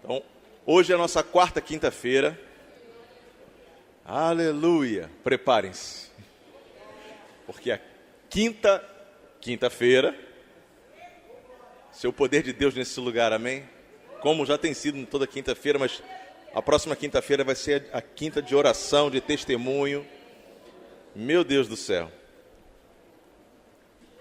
Então, hoje é a nossa quarta quinta-feira. Aleluia! Preparem-se. Porque a quinta-feira, seu poder de Deus nesse lugar, amém? Como já tem sido toda quinta-feira, mas a próxima quinta-feira vai ser a quinta de oração, de testemunho. Meu Deus do céu.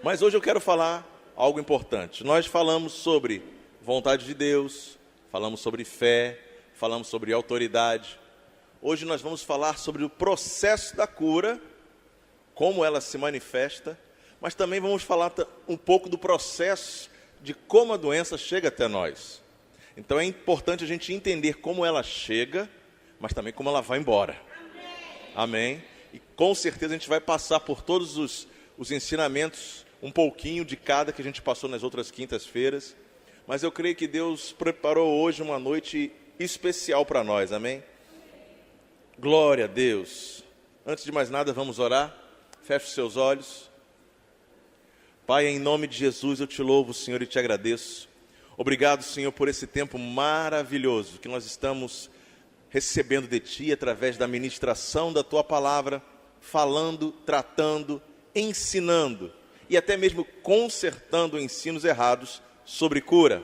Mas hoje eu quero falar algo importante. Nós falamos sobre vontade de Deus, falamos sobre fé, falamos sobre autoridade. Hoje nós vamos falar sobre o processo da cura, como ela se manifesta, mas também vamos falar um pouco do processo de como a doença chega até nós. Então é importante a gente entender como ela chega, mas também como ela vai embora. Amém? E com certeza a gente vai passar por todos os ensinamentos, um pouquinho de cada que a gente passou nas outras quintas-feiras. Mas eu creio que Deus preparou hoje uma noite especial para nós, amém? Glória a Deus. Antes de mais nada, vamos orar. Feche os seus olhos. Pai, em nome de Jesus, eu te louvo, Senhor, e te agradeço. Obrigado, Senhor, por esse tempo maravilhoso que nós estamos recebendo de Ti através da ministração da Tua palavra, falando, tratando, ensinando e até mesmo consertando ensinos errados sobre cura.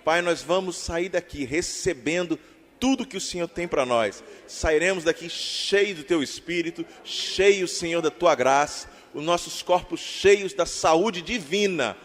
Pai, nós vamos sair daqui recebendo tudo que o Senhor tem para nós. Sairemos daqui cheios do Teu Espírito, cheios, Senhor, da Tua graça, os nossos corpos cheios da saúde divina.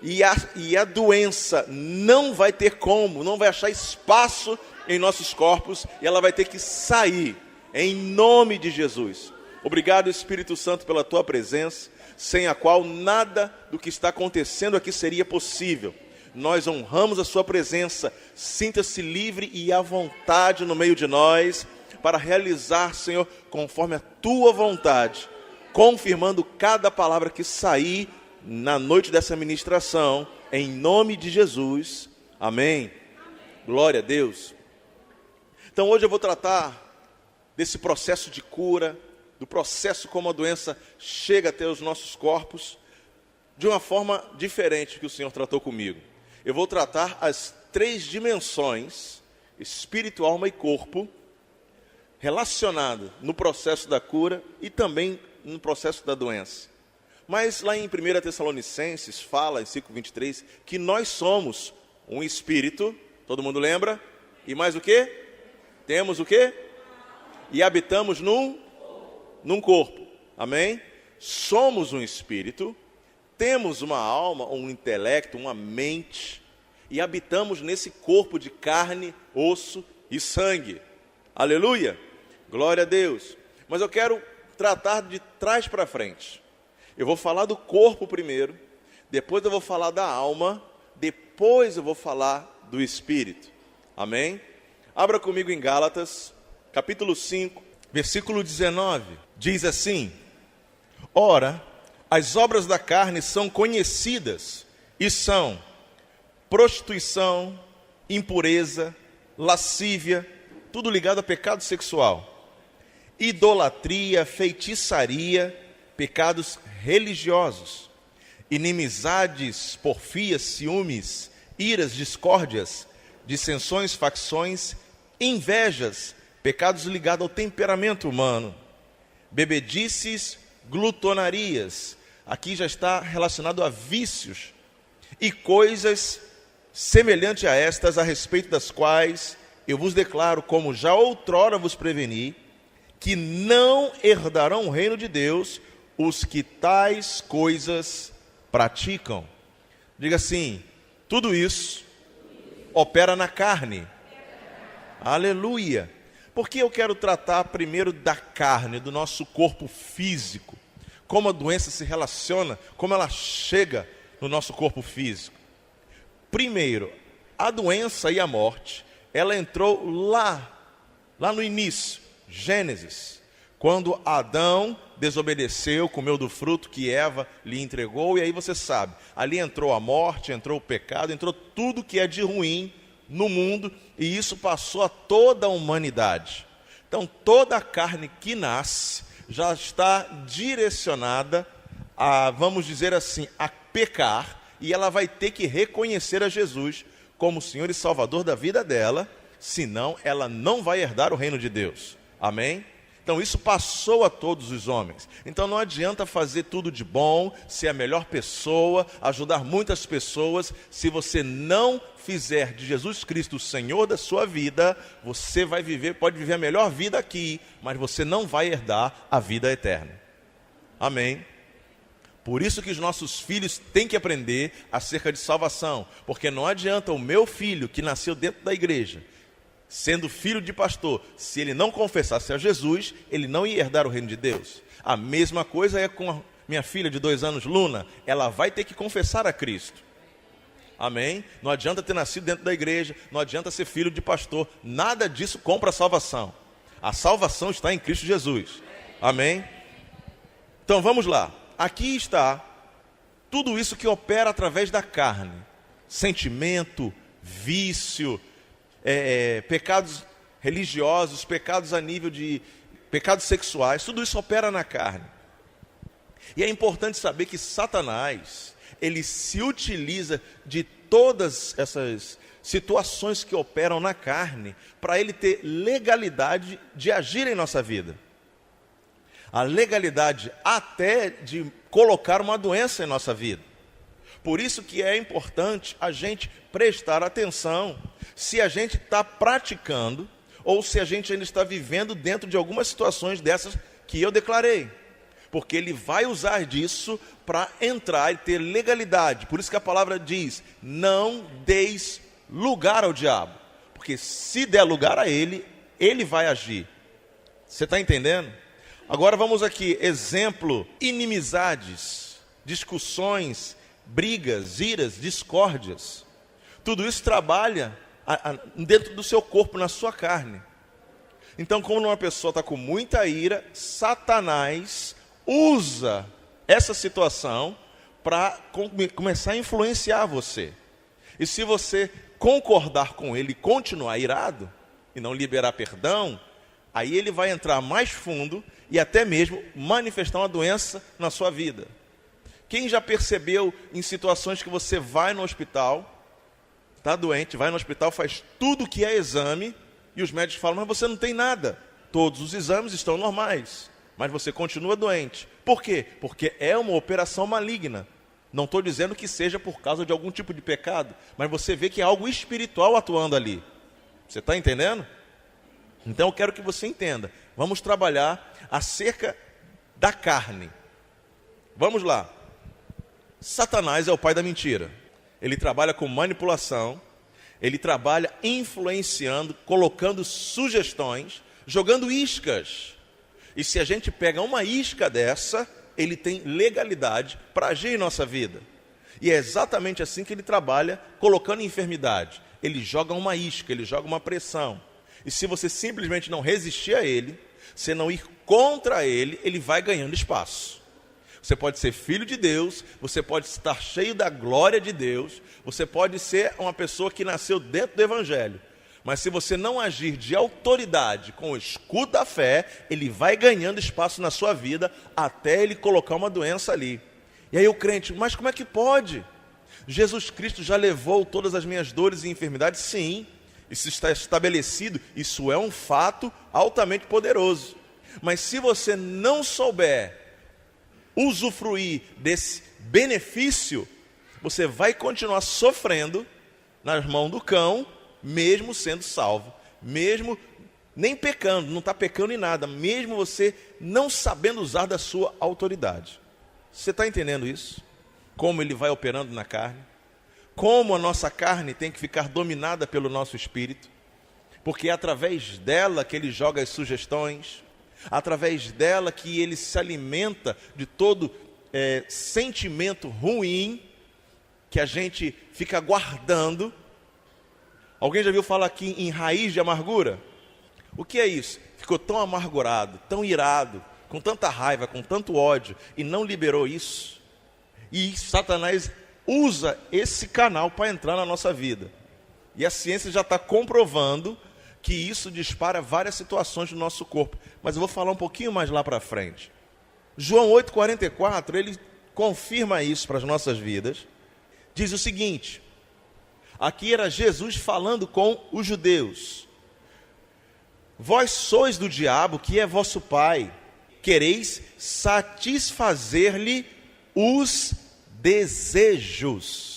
E a doença não vai ter como, não vai achar espaço em nossos corpos, e ela vai ter que sair, em nome de Jesus. Obrigado, Espírito Santo, pela Tua presença, sem a qual nada do que está acontecendo aqui seria possível. Nós honramos a Sua presença. Sinta-se livre e à vontade no meio de nós, para realizar, Senhor, conforme a Tua vontade, confirmando cada palavra que sair na noite dessa ministração, em nome de Jesus. Amém. Glória a Deus. Então hoje eu vou tratar desse processo de cura, do processo como a doença chega até os nossos corpos, de uma forma diferente que o Senhor tratou comigo. Eu vou tratar as 3 dimensões, espírito, alma e corpo, relacionadas no processo da cura e também no processo da doença. Mas lá em 1 Tessalonicenses, fala em 5:23, que nós somos um espírito, todo mundo lembra? E mais o quê? Temos o quê? E habitamos num corpo, amém? Somos um espírito, temos uma alma, um intelecto, uma mente, e habitamos nesse corpo de carne, osso e sangue. Aleluia! Glória a Deus! Mas eu quero tratar de trás para frente. Eu vou falar do corpo primeiro, depois eu vou falar da alma, depois eu vou falar do espírito. Amém? Abra comigo em Gálatas, capítulo 5, versículo 19. Diz assim: Ora, as obras da carne são conhecidas e são prostituição, impureza, lascívia, tudo ligado a pecado sexual, idolatria, feitiçaria, pecados religiosos, inimizades, porfias, ciúmes, iras, discórdias, dissensões, facções, invejas, pecados ligados ao temperamento humano, bebedices, glutonarias, aqui já está relacionado a vícios, e coisas semelhantes a estas, a respeito das quais eu vos declaro, como já outrora vos preveni, que não herdarão o reino de Deus os que tais coisas praticam. Diga assim: tudo isso opera na carne. Aleluia! Porque eu quero tratar primeiro da carne, do nosso corpo físico, como a doença se relaciona, como ela chega no nosso corpo físico. Primeiro, a doença e a morte, ela entrou lá no início, Gênesis, quando Adão desobedeceu, comeu do fruto que Eva lhe entregou, e aí você sabe, ali entrou a morte, entrou o pecado, entrou tudo que é de ruim no mundo, e isso passou a toda a humanidade. Então toda a carne que nasce já está direcionada a, vamos dizer assim, a pecar, e ela vai ter que reconhecer a Jesus como Senhor e Salvador da vida dela, senão ela não vai herdar o reino de Deus. Amém? Então isso passou a todos os homens. Então não adianta fazer tudo de bom, ser a melhor pessoa, ajudar muitas pessoas. Se você não fizer de Jesus Cristo o Senhor da sua vida, você vai viver, pode viver a melhor vida aqui, mas você não vai herdar a vida eterna. Amém? Por isso que os nossos filhos têm que aprender acerca de salvação. Porque não adianta o meu filho que nasceu dentro da igreja, sendo filho de pastor, se ele não confessasse a Jesus, ele não ia herdar o reino de Deus. A mesma coisa é com a minha filha de 2 anos, Luna. Ela vai ter que confessar a Cristo. Amém? Não adianta ter nascido dentro da igreja, não adianta ser filho de pastor. Nada disso compra a salvação. A salvação está em Cristo Jesus. Amém? Então vamos lá. Aqui está tudo isso que opera através da carne. Sentimento, vício, pecados religiosos, pecados a nível de pecados sexuais, tudo isso opera na carne. E é importante saber que Satanás, ele se utiliza de todas essas situações que operam na carne para ele ter legalidade de agir em nossa vida. A legalidade até de colocar uma doença em nossa vida. Por isso que é importante a gente prestar atenção se a gente está praticando ou se a gente ainda está vivendo dentro de algumas situações dessas que eu declarei. Porque ele vai usar disso para entrar e ter legalidade. Por isso que a palavra diz, não deis lugar ao diabo. Porque se der lugar a ele, ele vai agir. Você está entendendo? Agora vamos aqui, exemplo, inimizades, discussões, brigas, iras, discórdias. Tudo isso trabalha dentro do seu corpo, na sua carne. Então, como uma pessoa está com muita ira, Satanás usa essa situação para começar a influenciar você. E se você concordar com ele e continuar irado, e não liberar perdão, aí ele vai entrar mais fundo e até mesmo manifestar uma doença na sua vida. Quem já percebeu em situações que você vai no hospital, está doente, vai no hospital, faz tudo que é exame, e os médicos falam, mas você não tem nada. Todos os exames estão normais, mas você continua doente. Por quê? Porque é uma operação maligna. Não estou dizendo que seja por causa de algum tipo de pecado, mas você vê que é algo espiritual atuando ali. Você está entendendo? Então eu quero que você entenda. Vamos trabalhar acerca da carne. Vamos lá. Satanás é o pai da mentira. Ele trabalha com manipulação, ele trabalha influenciando, colocando sugestões, jogando iscas. E se a gente pega uma isca dessa, ele tem legalidade para agir em nossa vida. E é exatamente assim que ele trabalha, colocando enfermidade. Ele joga uma isca, ele joga uma pressão. E se você simplesmente não resistir a ele, se não ir contra ele, ele vai ganhando espaço. Você pode ser filho de Deus, você pode estar cheio da glória de Deus, você pode ser uma pessoa que nasceu dentro do Evangelho. Mas se você não agir de autoridade com o escudo da fé, ele vai ganhando espaço na sua vida até ele colocar uma doença ali. E aí o crente, mas como é que pode? Jesus Cristo já levou todas as minhas dores e enfermidades? Sim, isso está estabelecido, isso é um fato altamente poderoso. Mas se você não souber usufruir desse benefício, você vai continuar sofrendo nas mãos do cão, mesmo sendo salvo, mesmo nem pecando, não está pecando em nada, mesmo você não sabendo usar da sua autoridade. Você está entendendo isso? Como ele vai operando na carne? Como a nossa carne tem que ficar dominada pelo nosso espírito? Porque é através dela que ele joga as sugestões, através dela que ele se alimenta de todo sentimento ruim que a gente fica guardando. Alguém já viu falar aqui em raiz de amargura? O que é isso? Ficou tão amargurado, tão irado, com tanta raiva, com tanto ódio, e não liberou isso. E Satanás usa esse canal para entrar na nossa vida. E a ciência já está comprovando que isso dispara várias situações do nosso corpo. Mas eu vou falar um pouquinho mais lá para frente. João 8,44, ele confirma isso para as nossas vidas. Diz o seguinte: Aqui era Jesus falando com os judeus. Vós sois do diabo, que é vosso pai. Quereis satisfazer-lhe os desejos.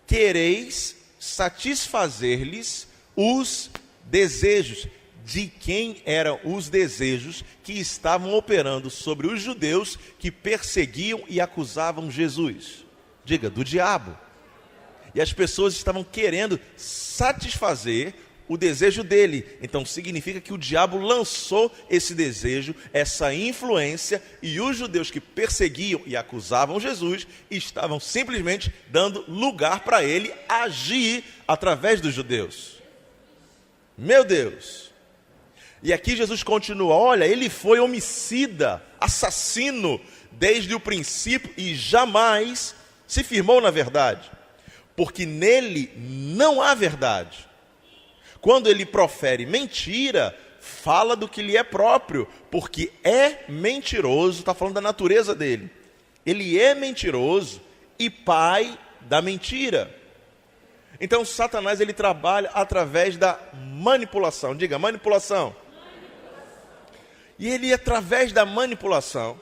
Quereis satisfazer-lhes os desejos. De quem eram os desejos que estavam operando sobre os judeus que perseguiam e acusavam Jesus? Diga, do diabo. E as pessoas estavam querendo satisfazer o desejo dele. Então significa que o diabo lançou esse desejo, essa influência, e os judeus que perseguiam e acusavam Jesus estavam simplesmente dando lugar para ele agir através dos judeus. Meu Deus! E aqui Jesus continua, olha, ele foi homicida, assassino desde o princípio e jamais se firmou na verdade, porque nele não há verdade. Quando ele profere mentira, fala do que lhe é próprio, porque é mentiroso, está falando da natureza dele. Ele é mentiroso e pai da mentira. Então Satanás ele trabalha através da manipulação. Diga, manipulação. E ele através da manipulação,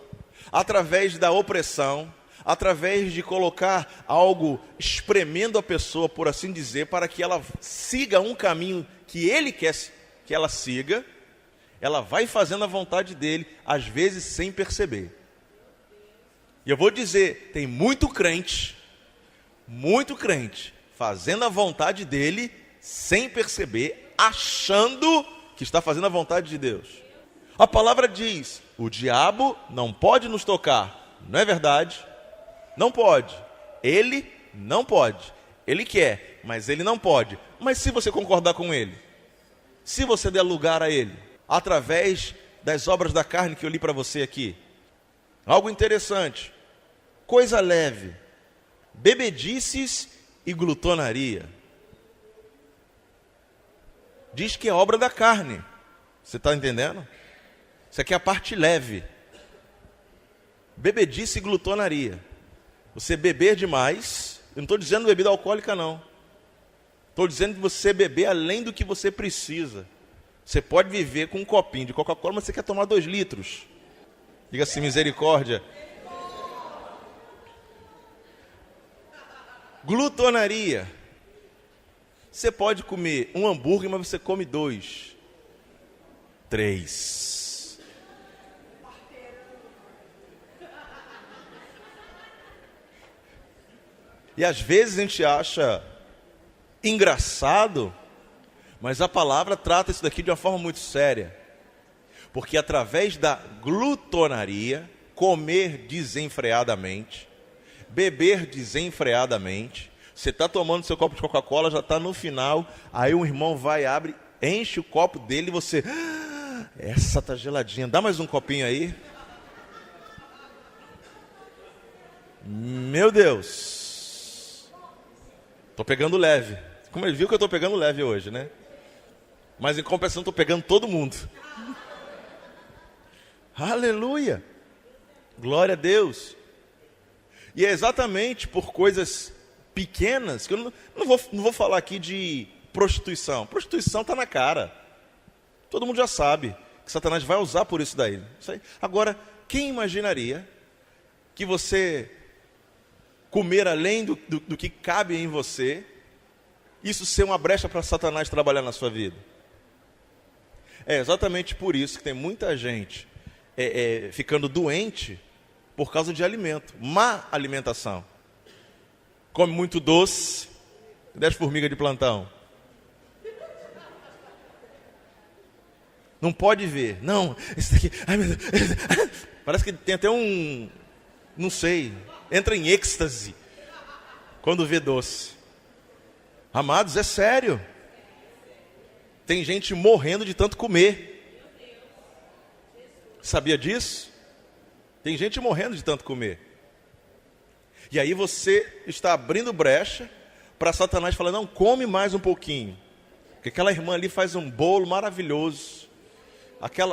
através da opressão, através de colocar algo espremendo a pessoa, por assim dizer, para que ela siga um caminho que ele quer que ela siga, ela vai fazendo a vontade dele, às vezes sem perceber. E eu vou dizer, tem muito crente, fazendo a vontade dele, sem perceber, achando que está fazendo a vontade de Deus. A palavra diz, o diabo não pode nos tocar, não é verdade? Não pode, ele não pode, ele quer, mas ele não pode. Mas se você concordar com ele, se você der lugar a ele, através das obras da carne que eu li para você aqui, algo interessante, coisa leve, bebedices e glutonaria, diz que é obra da carne, você está entendendo? Isso aqui é a parte leve, bebedice e glutonaria. Você beber demais, eu não estou dizendo bebida alcoólica não, estou dizendo que você beber além do que você precisa. Você pode viver com um copinho de Coca-Cola, mas você quer tomar 2 litros. Diga assim, misericórdia. Glutonaria. Você pode comer um hambúrguer, mas você come 2, 3. E às vezes a gente acha engraçado, mas a palavra trata isso daqui de uma forma muito séria. Porque através da glutonaria, comer desenfreadamente, beber desenfreadamente, você está tomando seu copo de Coca-Cola, já está no final, aí um irmão vai, abre, enche o copo dele e você, essa está geladinha, dá mais um copinho aí. Meu Deus! Estou pegando leve. Como ele viu que eu estou pegando leve hoje, né? Mas em compensação estou pegando todo mundo. Aleluia! Glória a Deus! E é exatamente por coisas pequenas, que eu não vou falar aqui de prostituição. Prostituição está na cara. Todo mundo já sabe que Satanás vai usar por isso daí. Agora, quem imaginaria que você comer além do que cabe em você, isso ser uma brecha para Satanás trabalhar na sua vida? É exatamente por isso que tem muita gente ficando doente por causa de alimento, má alimentação. Come muito doce, 10 formigas de plantão. Não pode ver, não, esse daqui, ai meu Deus, parece que tem até um, não sei, entra em êxtase quando vê doce. Amados, é sério. Tem gente morrendo de tanto comer. Sabia disso? Tem gente morrendo de tanto comer. E aí você está abrindo brecha para Satanás falar, não, come mais um pouquinho. Porque aquela irmã ali faz um bolo maravilhoso.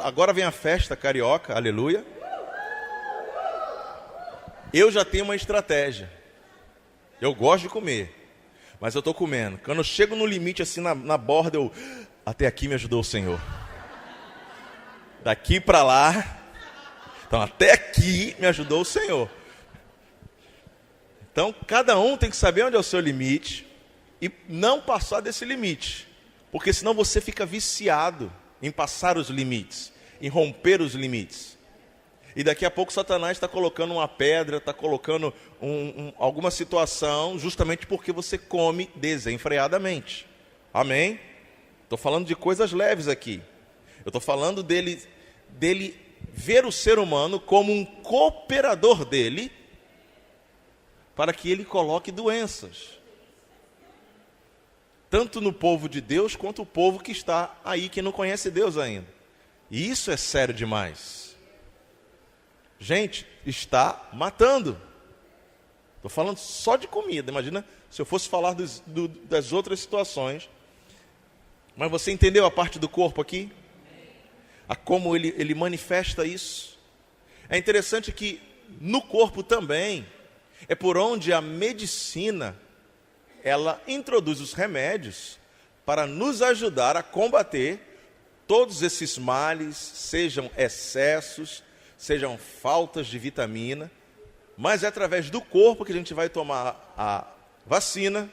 Agora vem a festa carioca, aleluia. Eu já tenho uma estratégia. Eu gosto de comer, mas eu estou comendo. Quando eu chego no limite, assim, na borda, até aqui me ajudou o Senhor. Daqui para lá, então até aqui me ajudou o Senhor. Então, cada um tem que saber onde é o seu limite e não passar desse limite. Porque senão você fica viciado em passar os limites, em romper os limites. E daqui a pouco Satanás está colocando uma pedra, está colocando alguma situação, justamente porque você come desenfreadamente. Amém? Estou falando de coisas leves aqui. Eu estou falando dele ver o ser humano como um cooperador dele, para que ele coloque doenças. Tanto no povo de Deus, quanto o povo que está aí, que não conhece Deus ainda. E isso é sério demais. Gente, está matando. Estou falando só de comida. Imagina se eu fosse falar das outras situações. Mas você entendeu a parte do corpo aqui? A como ele manifesta isso? É interessante que no corpo também é por onde a medicina ela introduz os remédios para nos ajudar a combater todos esses males, sejam excessos, sejam faltas de vitamina, mas é através do corpo que a gente vai tomar a vacina,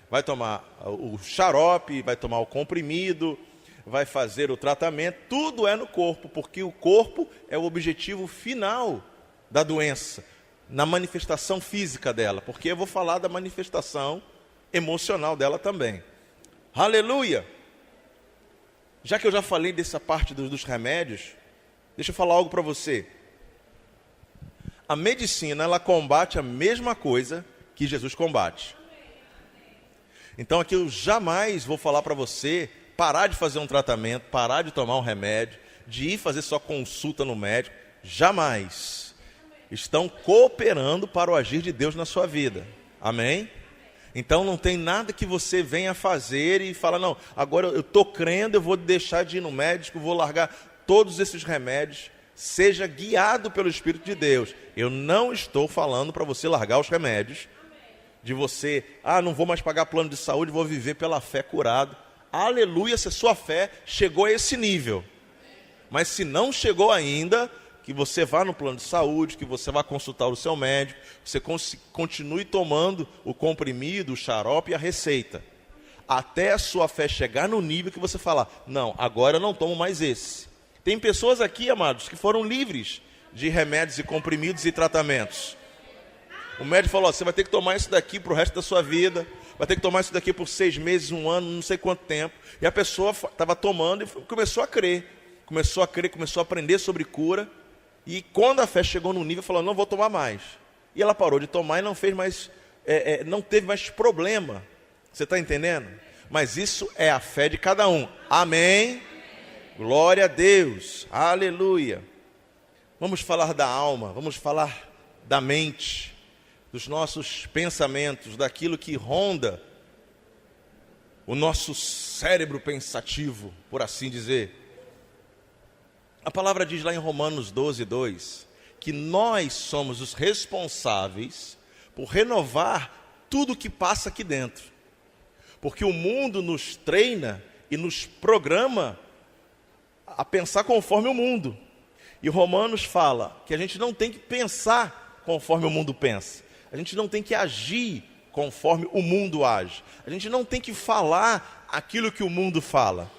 vai tomar o xarope, vai tomar o comprimido, vai fazer o tratamento, tudo é no corpo, porque o corpo é o objetivo final da doença, na manifestação física dela, porque eu vou falar da manifestação emocional dela também. Aleluia! Já que eu já falei dessa parte dos remédios, deixa eu falar algo para você. A medicina, ela combate a mesma coisa que Jesus combate. Então aqui eu jamais vou falar para você parar de fazer um tratamento, parar de tomar um remédio, de ir fazer só consulta no médico. Jamais. Estão cooperando para o agir de Deus na sua vida. Amém? Então não tem nada que você venha fazer e fala, não, agora eu estou crendo, eu vou deixar de ir no médico, vou largar todos esses remédios. Seja guiado pelo Espírito de Deus. Eu não estou falando para você largar os remédios, de você, não vou mais pagar plano de saúde, vou viver pela fé curado. Aleluia, se a sua fé chegou a esse nível. Mas se não chegou ainda, que você vá no plano de saúde, que você vá consultar o seu médico, você continue tomando o comprimido, o xarope e a receita, até a sua fé chegar no nível que você falar, não, agora eu não tomo mais esse. Tem pessoas aqui, amados, que foram livres de remédios e comprimidos e tratamentos. O médico falou, você vai ter que tomar isso daqui para o resto da sua vida, vai ter que tomar isso daqui por 6 meses, 1 ano, não sei quanto tempo. E a pessoa estava tomando e começou a crer, começou a aprender sobre cura. E quando a fé chegou no nível, falou, não vou tomar mais. E ela parou de tomar e não fez mais, não teve mais problema. Você está entendendo? Mas isso é a fé de cada um. Amém? Glória a Deus. Aleluia. Vamos falar da alma, vamos falar da mente, dos nossos pensamentos, daquilo que ronda o nosso cérebro pensativo, por assim dizer. A palavra diz lá em Romanos 12:2, que nós somos os responsáveis por renovar tudo que passa aqui dentro. Porque o mundo nos treina e nos programa a pensar conforme o mundo. E Romanos fala que a gente não tem que pensar conforme o mundo pensa. A gente não tem que agir conforme o mundo age. A gente não tem que falar aquilo que o mundo fala.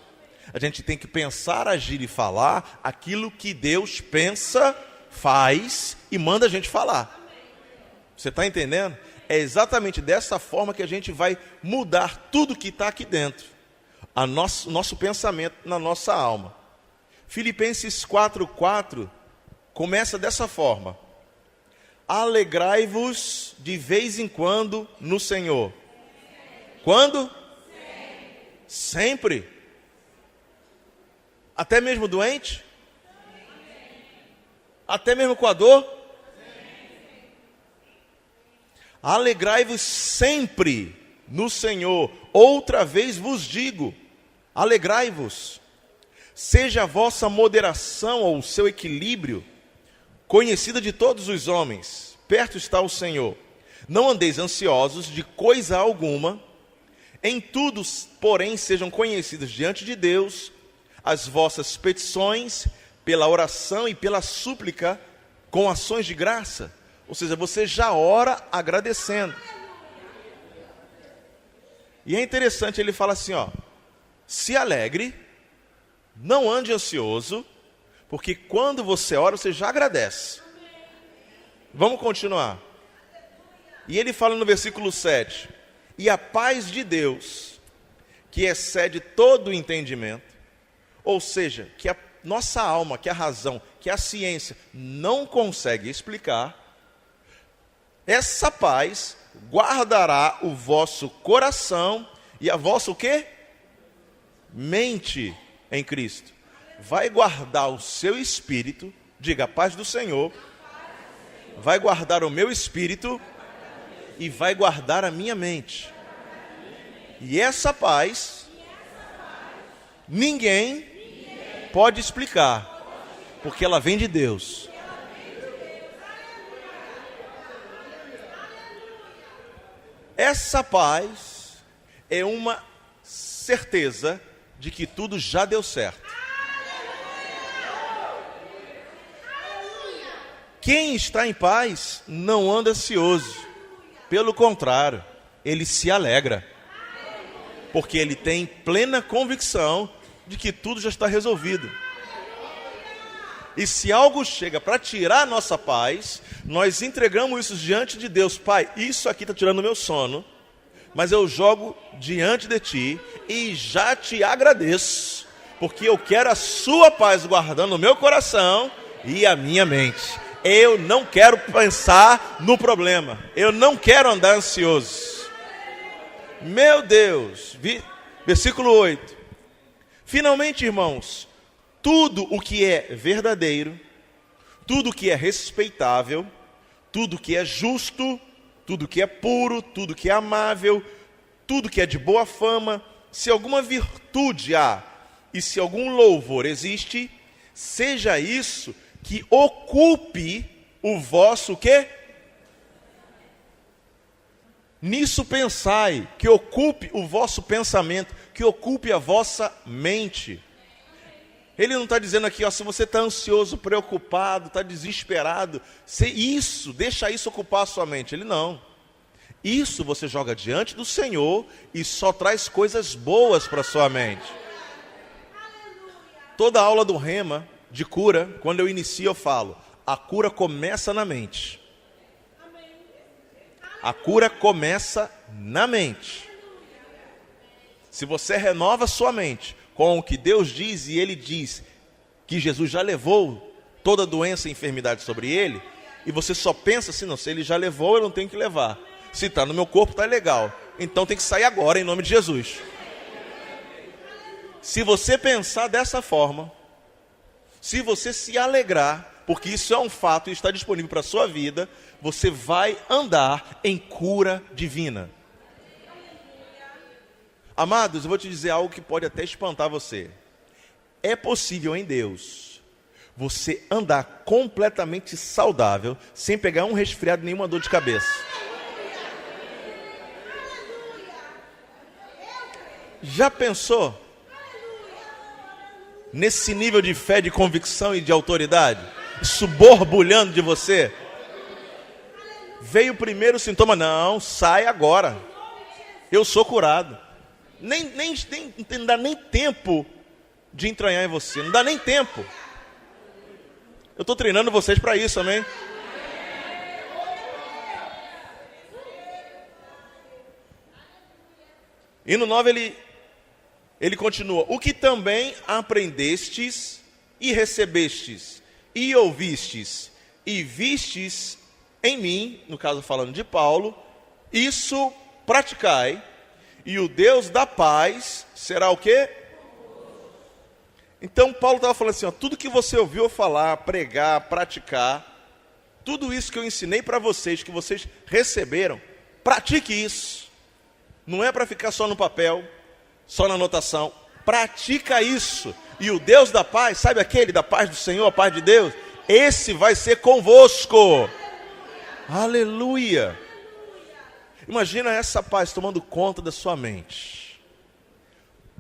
A gente tem que pensar, agir e falar aquilo que Deus pensa, faz e manda a gente falar. Você está entendendo? É exatamente dessa forma que a gente vai mudar tudo que está aqui dentro. Nosso pensamento na nossa alma. Filipenses 4:4 começa dessa forma. Alegrai-vos de vez em quando no Senhor. Quando? Sempre. Até mesmo doente? Até mesmo com a dor? Alegrai-vos sempre no Senhor. Outra vez vos digo, alegrai-vos. Seja a vossa moderação ou o seu equilíbrio conhecida de todos os homens. Perto está o Senhor. Não andeis ansiosos de coisa alguma, em tudo, porém, sejam conhecidas diante de Deus as vossas petições, pela oração e pela súplica, com ações de graça. Ou seja, você já ora agradecendo. E é interessante, ele fala assim, ó, se alegre, não ande ansioso, porque quando você ora, você já agradece. Vamos continuar. E ele fala no versículo 7, e a paz de Deus, que excede todo o entendimento, ou seja, que a nossa alma, que a razão, que a ciência não consegue explicar, essa paz guardará o vosso coração e a vossa o quê? Mente em Cristo. Vai guardar o seu espírito, diga a paz do Senhor, vai guardar o meu espírito e vai guardar a minha mente. E essa paz, ninguém pode explicar, porque ela vem de Deus. Essa paz é uma certeza de que tudo já deu certo. Quem está em paz não anda ansioso. Pelo contrário, ele se alegra. Porque ele tem plena convicção de que tudo já está resolvido. E se algo chega para tirar a nossa paz, nós entregamos isso diante de Deus. Pai, isso aqui está tirando o meu sono, mas eu jogo diante de Ti e já Te agradeço, porque eu quero a Sua paz guardando o meu coração e a minha mente. Eu não quero pensar no problema, eu não quero andar ansioso. Meu Deus, versículo 8. Finalmente, irmãos, tudo o que é verdadeiro, tudo o que é respeitável, tudo o que é justo, tudo o que é puro, tudo o que é amável, tudo o que é de boa fama, se alguma virtude há e se algum louvor existe, seja isso que ocupe o vosso quê? Nisso pensai, que ocupe o vosso pensamento, que ocupe a vossa mente. Ele não está dizendo aqui, ó, se você está ansioso, preocupado, está desesperado, deixa isso ocupar a sua mente. Ele não. Isso você joga diante do Senhor e só traz coisas boas para a sua mente. Toda aula do Rema, de cura, quando eu inicio eu falo, a cura começa na mente. A cura começa na mente. Se você renova sua mente com o que Deus diz, e Ele diz que Jesus já levou toda doença e enfermidade sobre Ele, e você só pensa assim, não, se Ele já levou, eu não tenho que levar. Se está no meu corpo, está legal. Então tem que sair agora, em nome de Jesus. Se você pensar dessa forma, se você se alegrar, porque isso é um fato e está disponível para a sua vida, você vai andar em cura divina. Amados, eu vou te dizer algo que pode até espantar você. É possível em Deus você andar completamente saudável, sem pegar um resfriado, nenhuma dor de cabeça. Já pensou nesse nível de fé, de convicção e de autoridade? Isso borbulhando de você? Veio o primeiro sintoma, não, sai agora. Eu sou curado. Não dá nem tempo de entranhar em você, não dá nem tempo. Eu estou treinando vocês para isso, amém? E no 9 ele continua, o que também aprendestes e recebestes e ouvistes e vistes em mim, no caso falando de Paulo, isso praticai, e o Deus da paz será o quê? Então Paulo estava falando assim, ó, tudo que você ouviu falar, pregar, praticar, tudo isso que eu ensinei para vocês, que vocês receberam, pratique isso. Não é para ficar só no papel, só na anotação. Pratica isso. E o Deus da paz, sabe aquele da paz do Senhor, a paz de Deus? Esse vai ser convosco. Aleluia. Imagina essa paz tomando conta da sua mente.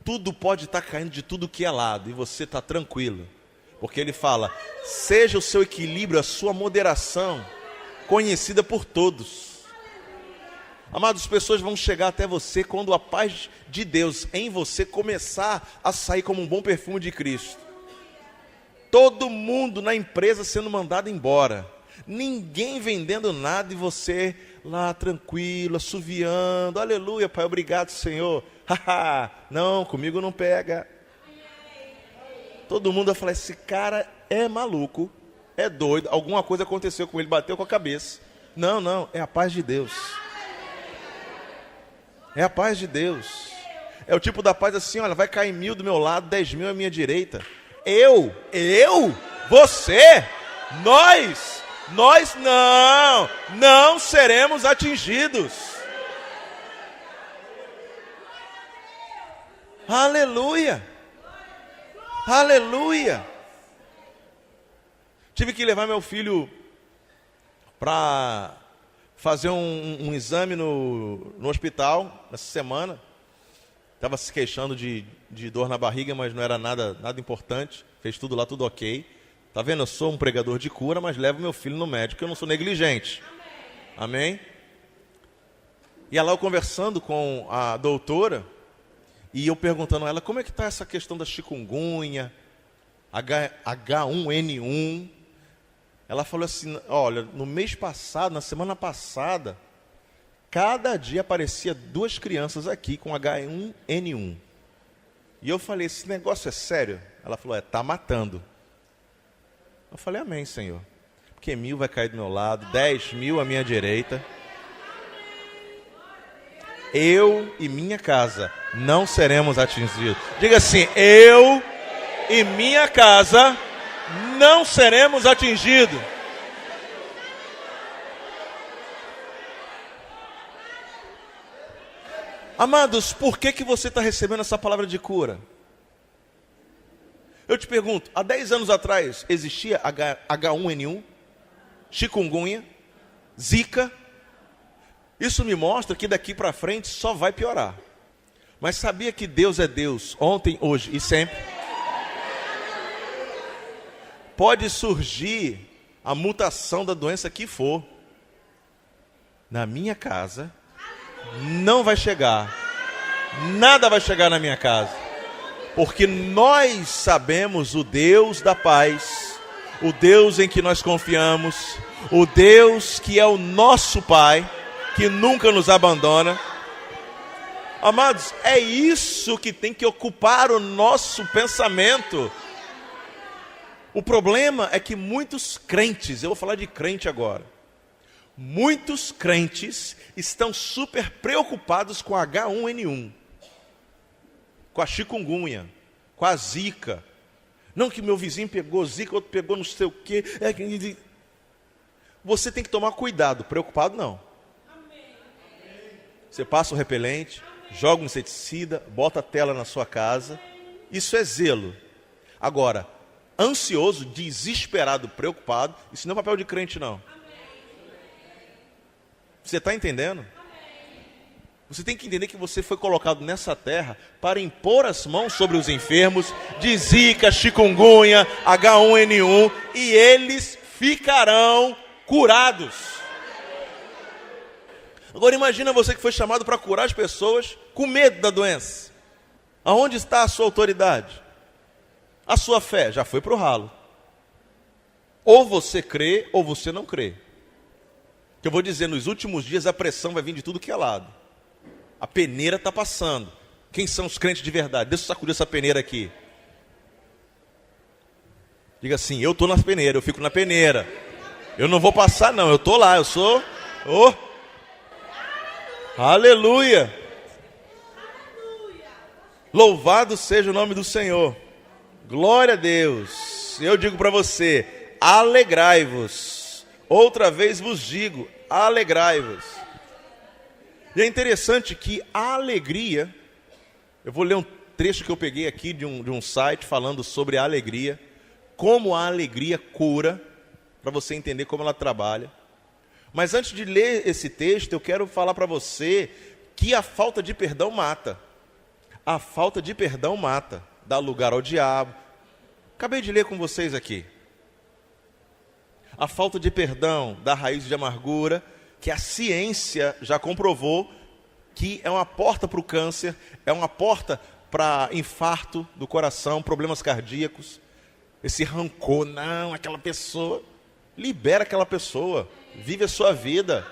Tudo pode estar caindo de tudo que é lado e você está tranquilo. Porque ele fala, seja o seu equilíbrio, a sua moderação, conhecida por todos. Amados, pessoas vão chegar até você quando a paz de Deus em você começar a sair como um bom perfume de Cristo. Todo mundo na empresa sendo mandado embora. Ninguém vendendo nada e você lá tranquilo, assoviando. Aleluia, Pai, obrigado, Senhor. Não, comigo não pega. Todo mundo vai falar, esse cara é maluco, é doido. Alguma coisa aconteceu com ele, bateu com a cabeça. Não, é a paz de Deus. É a paz de Deus. É o tipo da paz assim, olha, vai cair 1.000 do meu lado, 10.000 à minha direita. Você, nós não seremos atingidos. Aleluia. Aleluia. Tive que levar meu filho para fazer um exame no hospital essa semana. Estava se queixando de dor na barriga, mas não era nada importante. Fez tudo lá, tudo ok. Tá vendo? Eu sou um pregador de cura, mas levo meu filho no médico, eu não sou negligente. Amém? E lá eu conversando com a doutora, e eu perguntando a ela, como é que está essa questão da chikungunya, H1N1? Ela falou assim, olha, no mês passado, na semana passada, cada dia aparecia 2 crianças aqui com H1N1. E eu falei, esse negócio é sério? Ela falou, tá matando. Eu falei, amém, Senhor. Porque 1.000 vai cair do meu lado, 10.000 à minha direita. Eu e minha casa não seremos atingidos. Diga assim, eu e minha casa não seremos atingidos. Amados, por que você está recebendo essa palavra de cura? Eu te pergunto, há 10 anos atrás existia H1N1, chikungunya, zika? Isso me mostra que daqui para frente só vai piorar. Mas sabia que Deus é Deus ontem, hoje e sempre? Pode surgir a mutação da doença que for. Na minha casa, não vai chegar. Nada vai chegar na minha casa. Porque nós sabemos o Deus da paz, o Deus em que nós confiamos, o Deus que é o nosso Pai, que nunca nos abandona. Amados, é isso que tem que ocupar o nosso pensamento. O problema é que muitos crentes, eu vou falar de crente agora, muitos crentes estão super preocupados com a H1N1, com a chikungunya, com a zika. Não que meu vizinho pegou zika, outro pegou não sei o quê. Você tem que tomar cuidado, preocupado não. Você passa o repelente, joga um inseticida, bota a tela na sua casa. Isso é zelo. Agora, ansioso, desesperado, preocupado, isso não é papel de crente não. Você está entendendo? Você tem que entender que você foi colocado nessa terra para impor as mãos sobre os enfermos de zika, chikungunya, H1N1, e eles ficarão curados. Agora imagina você que foi chamado para curar as pessoas com medo da doença. Aonde está a sua autoridade? A sua fé já foi para o ralo. Ou você crê, ou você não crê. Que eu vou dizer, nos últimos dias a pressão vai vir de tudo que é lado. A peneira está passando. Quem são os crentes de verdade? Deixa eu sacudir essa peneira aqui. Diga assim, eu estou na peneira, eu fico na peneira. Eu não vou passar não, eu estou lá, eu sou... Oh. Aleluia! Louvado seja o nome do Senhor. Glória a Deus. Eu digo para você, alegrai-vos. Outra vez vos digo, alegrai-vos. E é interessante que a alegria, eu vou ler um trecho que eu peguei aqui de um site falando sobre a alegria, como a alegria cura, para você entender como ela trabalha. Mas antes de ler esse texto, eu quero falar para você que a falta de perdão mata. A falta de perdão mata, dá lugar ao diabo. Acabei de ler com vocês aqui. A falta de perdão dá raiz de amargura, que a ciência já comprovou que é uma porta para o câncer, é uma porta para infarto do coração, problemas cardíacos. Esse rancor, não, aquela pessoa, libera aquela pessoa, vive a sua vida.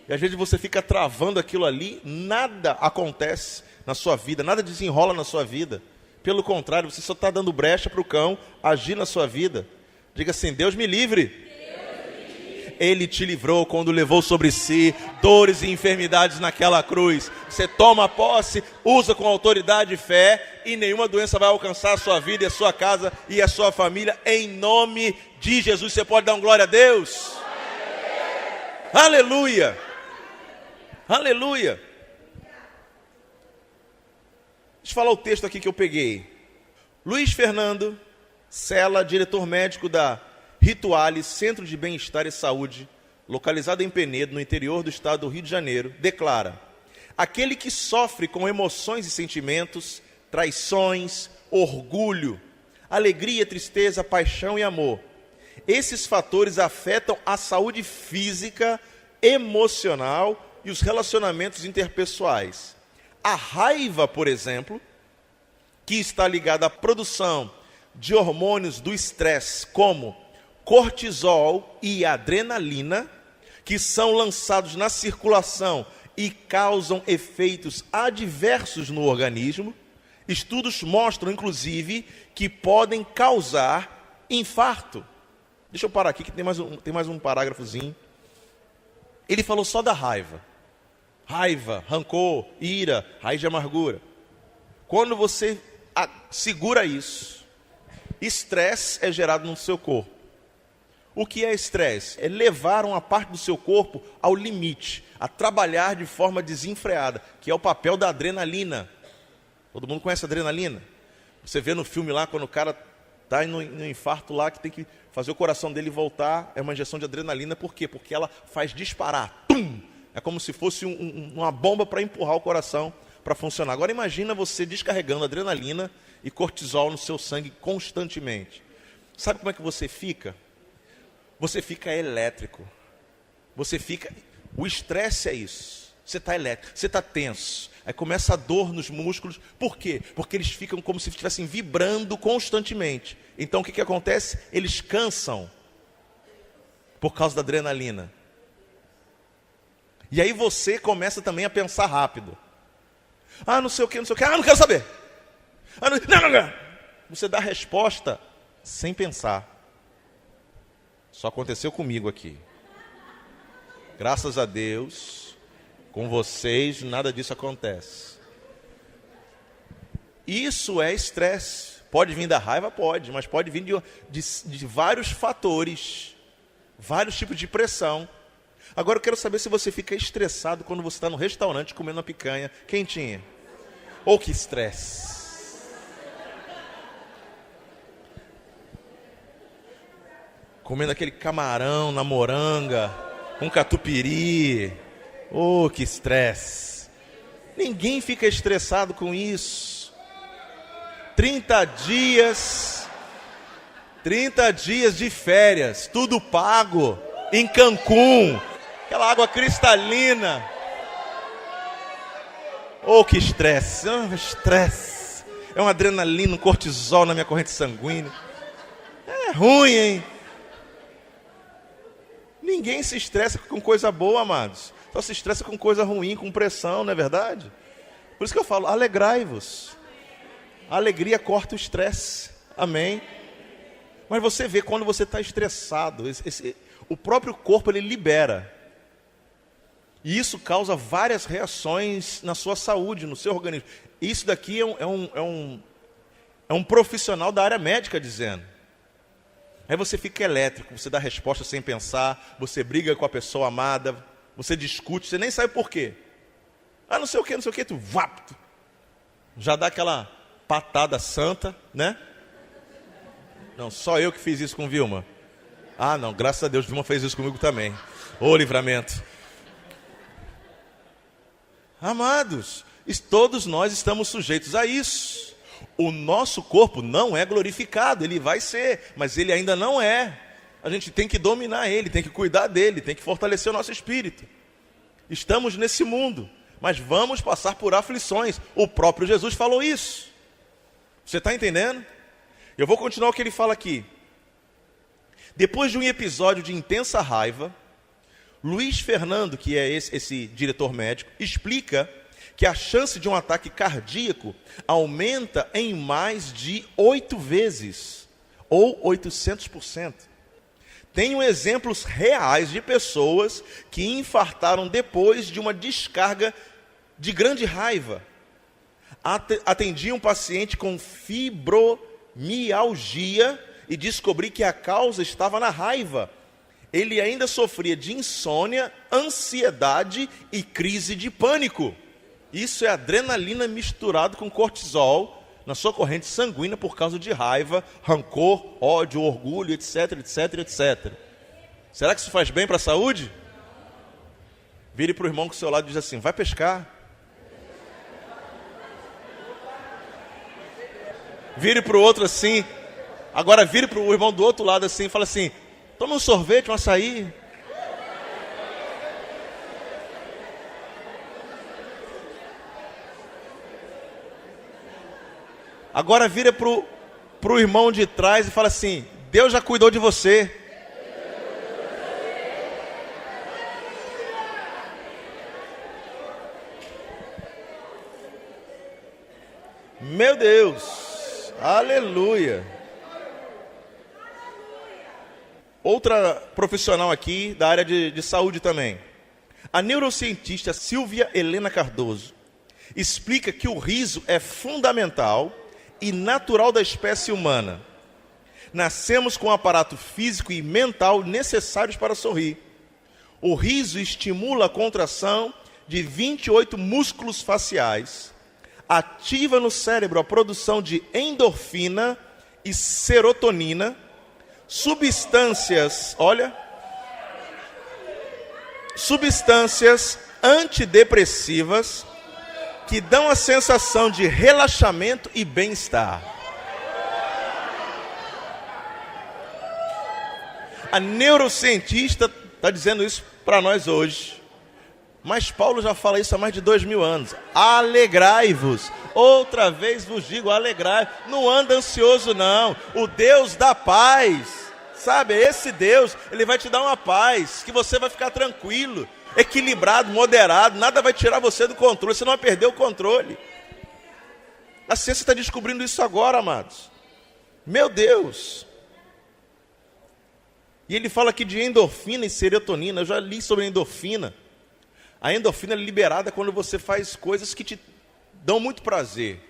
E às vezes você fica travando aquilo ali, nada acontece na sua vida, nada desenrola na sua vida. Pelo contrário, você só está dando brecha para o cão agir na sua vida. Diga assim, Deus me livre. Ele te livrou quando levou sobre si dores e enfermidades naquela cruz. Você toma posse, usa com autoridade e fé, e nenhuma doença vai alcançar a sua vida e a sua casa e a sua família, em nome de Jesus. Você pode dar um glória a Deus? Aleluia! Aleluia! Deixa eu falar o texto aqui que eu peguei. Luiz Fernando Sela, diretor médico da Rituale, Centro de Bem-Estar e Saúde, localizado em Penedo, no interior do estado do Rio de Janeiro, declara: aquele que sofre com emoções e sentimentos, traições, orgulho, alegria, tristeza, paixão e amor. Esses fatores afetam a saúde física, emocional e os relacionamentos interpessoais. A raiva, por exemplo, que está ligada à produção de hormônios do estresse, como cortisol e adrenalina, que são lançados na circulação e causam efeitos adversos no organismo. Estudos mostram, inclusive, que podem causar infarto. Deixa eu parar aqui, que tem mais um parágrafozinho. Ele falou só da raiva. Raiva, rancor, ira, raiz de amargura. Quando você segura isso, estresse é gerado no seu corpo. O que é estresse? É levar uma parte do seu corpo ao limite, a trabalhar de forma desenfreada, que é o papel da adrenalina. Todo mundo conhece a adrenalina? Você vê no filme lá, quando o cara está no infarto lá, que tem que fazer o coração dele voltar, é uma injeção de adrenalina. Por quê? Porque ela faz disparar. Tum! É como se fosse uma bomba para empurrar o coração para funcionar. Agora imagina você descarregando adrenalina e cortisol no seu sangue constantemente. Sabe como é que você fica? Você fica elétrico. O estresse é isso. Você está elétrico, você está tenso. Aí começa a dor nos músculos. Por quê? Porque eles ficam como se estivessem vibrando constantemente. Então o que acontece? Eles cansam por causa da adrenalina. E aí você começa também a pensar rápido. Ah, não sei o que, não sei o que. Ah, não quero saber. Ah, não. Você dá a resposta sem pensar. Só aconteceu comigo aqui. Graças a Deus, com vocês, nada disso acontece. Isso é estresse. Pode vir da raiva? Pode, mas pode vir de vários fatores, vários tipos de pressão. Agora eu quero saber se você fica estressado quando você está no restaurante comendo uma picanha quentinha. Ou que estresse. Comendo aquele camarão na moranga, com catupiry. Oh, que estresse. Ninguém fica estressado com isso. 30 dias de férias, tudo pago, em Cancún. Aquela água cristalina. Oh, que estresse. Estresse. É uma adrenalina, um cortisol na minha corrente sanguínea. É ruim, hein? Ninguém se estressa com coisa boa, amados. Só se estressa com coisa ruim, com pressão, não é verdade? Por isso que eu falo, alegrai-vos. A alegria corta o estresse. Amém? Mas você vê, quando você está estressado, o próprio corpo ele libera. E isso causa várias reações na sua saúde, no seu organismo. Isso daqui é um profissional da área médica dizendo. Aí você fica elétrico, você dá resposta sem pensar, você briga com a pessoa amada, você discute, você nem sabe por quê. Ah, não sei o que, tu vapto. Já dá aquela patada santa, né? Não, só eu que fiz isso com Vilma. Ah, não, graças a Deus, Vilma fez isso comigo também. Ô, livramento. Amados, todos nós estamos sujeitos a isso. O nosso corpo não é glorificado, ele vai ser, mas ele ainda não é. A gente tem que dominar ele, tem que cuidar dele, tem que fortalecer o nosso espírito. Estamos nesse mundo, mas vamos passar por aflições. O próprio Jesus falou isso. Você está entendendo? Eu vou continuar o que ele fala aqui. Depois de um episódio de intensa raiva, Luiz Fernando, que é esse diretor médico, explica que a chance de um ataque cardíaco aumenta em mais de 8 vezes, ou 800%. Tenho exemplos reais de pessoas que infartaram depois de uma descarga de grande raiva. Atendi um paciente com fibromialgia e descobri que a causa estava na raiva. Ele ainda sofria de insônia, ansiedade e crise de pânico. Isso é adrenalina misturado com cortisol na sua corrente sanguínea por causa de raiva, rancor, ódio, orgulho, etc, etc, etc. Será que isso faz bem para a saúde? Vire para o irmão com o seu lado e diz assim: vai pescar. Vire para o outro assim. Agora vire para o irmão do outro lado assim e fala assim: toma um sorvete, um açaí. Agora vira para o irmão de trás e fala assim: Deus já cuidou de você. Meu Deus, aleluia. Outra profissional aqui da área de saúde também. A neurocientista Silvia Helena Cardoso explica que o riso é fundamental e natural da espécie humana. Nascemos com o aparato físico e mental necessários para sorrir. O riso estimula a contração de 28 músculos faciais, ativa no cérebro a produção de endorfina e serotonina, substâncias antidepressivas que dão a sensação de relaxamento e bem-estar. A neurocientista está dizendo isso para nós hoje. Mas Paulo já fala isso há mais de 2000 anos. Alegrai-vos. Outra vez vos digo, alegrai. Não anda ansioso não. O Deus da paz, sabe, esse Deus, ele vai te dar uma paz, que você vai ficar tranquilo, equilibrado, moderado, nada vai tirar você do controle, você não vai perder o controle. A ciência está descobrindo isso agora, amados. Meu Deus. E ele fala aqui de endorfina e serotonina. Eu já li sobre endorfina. A endorfina é liberada quando você faz coisas que te dão muito prazer.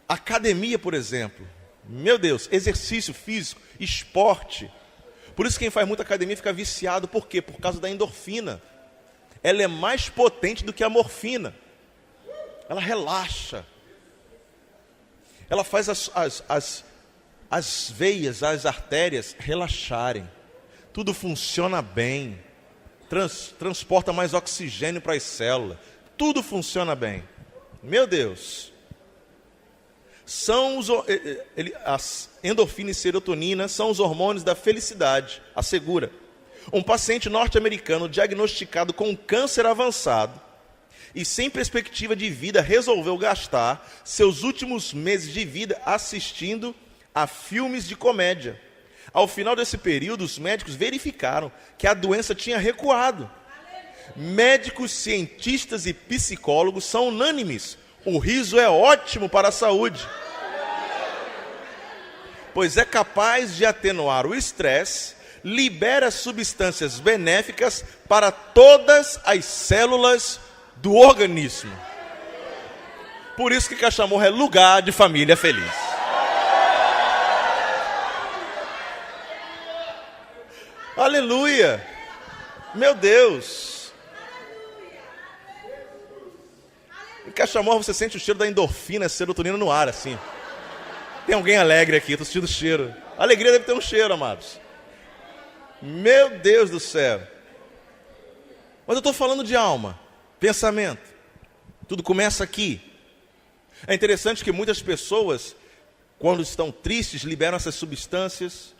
Academia, por exemplo. Meu Deus, exercício físico, esporte. Por isso quem faz muita academia fica viciado. Por quê? Por causa da endorfina. Ela é mais potente do que a morfina. Ela relaxa. Ela faz as veias, as artérias relaxarem. Tudo funciona bem. Transporta mais oxigênio para as células. Tudo funciona bem. Meu Deus. As endorfina e serotonina são os hormônios da felicidade, assegura. Um paciente norte-americano diagnosticado com câncer avançado e sem perspectiva de vida resolveu gastar seus últimos meses de vida assistindo a filmes de comédia. Ao final desse período, os médicos verificaram que a doença tinha recuado. Médicos, cientistas e psicólogos são unânimes. O riso é ótimo para a saúde, pois é capaz de atenuar o estresse, libera substâncias benéficas para todas as células do organismo. Por isso que Cachamorra é lugar de família feliz. Aleluia! Meu Deus! Em Cachamorra você sente o cheiro da endorfina, serotonina no ar, assim. Tem alguém alegre aqui, estou sentindo o cheiro. A alegria deve ter um cheiro, amados. Meu Deus do céu. Mas eu estou falando de alma, pensamento. Tudo começa aqui. É interessante que muitas pessoas, quando estão tristes, liberam essas substâncias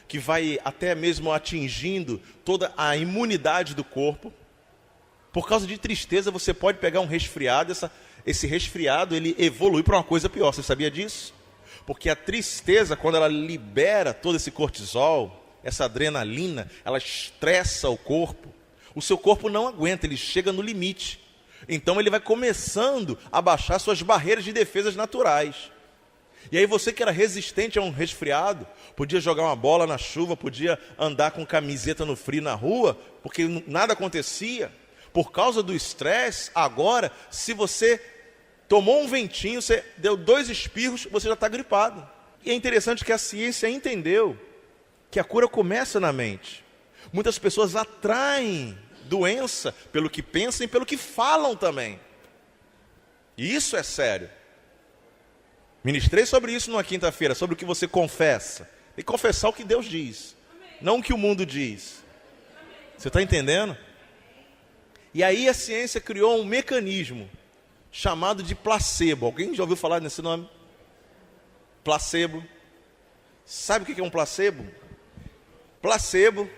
que vai até mesmo atingindo toda a imunidade do corpo. Por causa de tristeza, você pode pegar um resfriado, esse resfriado ele evolui para uma coisa pior. Você sabia disso? Porque a tristeza, quando ela libera todo esse cortisol, essa adrenalina, ela estressa o corpo. O seu corpo não aguenta, ele chega no limite. Então ele vai começando a baixar suas barreiras de defesas naturais. E aí você que era resistente a um resfriado, podia jogar uma bola na chuva, podia andar com camiseta no frio na rua, porque nada acontecia. Por causa do estresse, agora, se você tomou um ventinho, você deu 2 espirros, você já está gripado. E é interessante que a ciência entendeu que a cura começa na mente. Muitas pessoas atraem doença pelo que pensam e pelo que falam também. E isso é sério. Ministrei sobre isso numa quinta-feira, sobre o que você confessa. Tem que confessar o que Deus diz, não o que o mundo diz. Você está entendendo? E aí a ciência criou um mecanismo chamado de placebo. Alguém já ouviu falar nesse nome? Placebo. Sabe o que é um placebo? Placebo.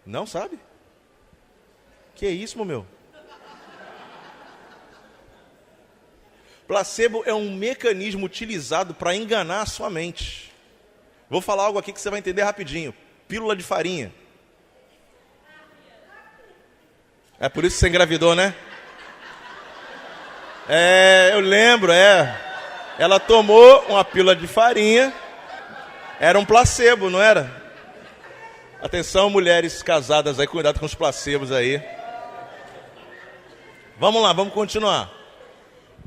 Não sabe? Que é isso, meu? Placebo é um mecanismo utilizado para enganar a sua mente. Vou falar algo aqui que você vai entender rapidinho. Pílula de farinha. É por isso que você engravidou, né? Eu lembro, Ela tomou uma pílula de farinha. Era um placebo, não era? Atenção, mulheres casadas aí, cuidado com os placebos aí. Vamos lá, vamos continuar.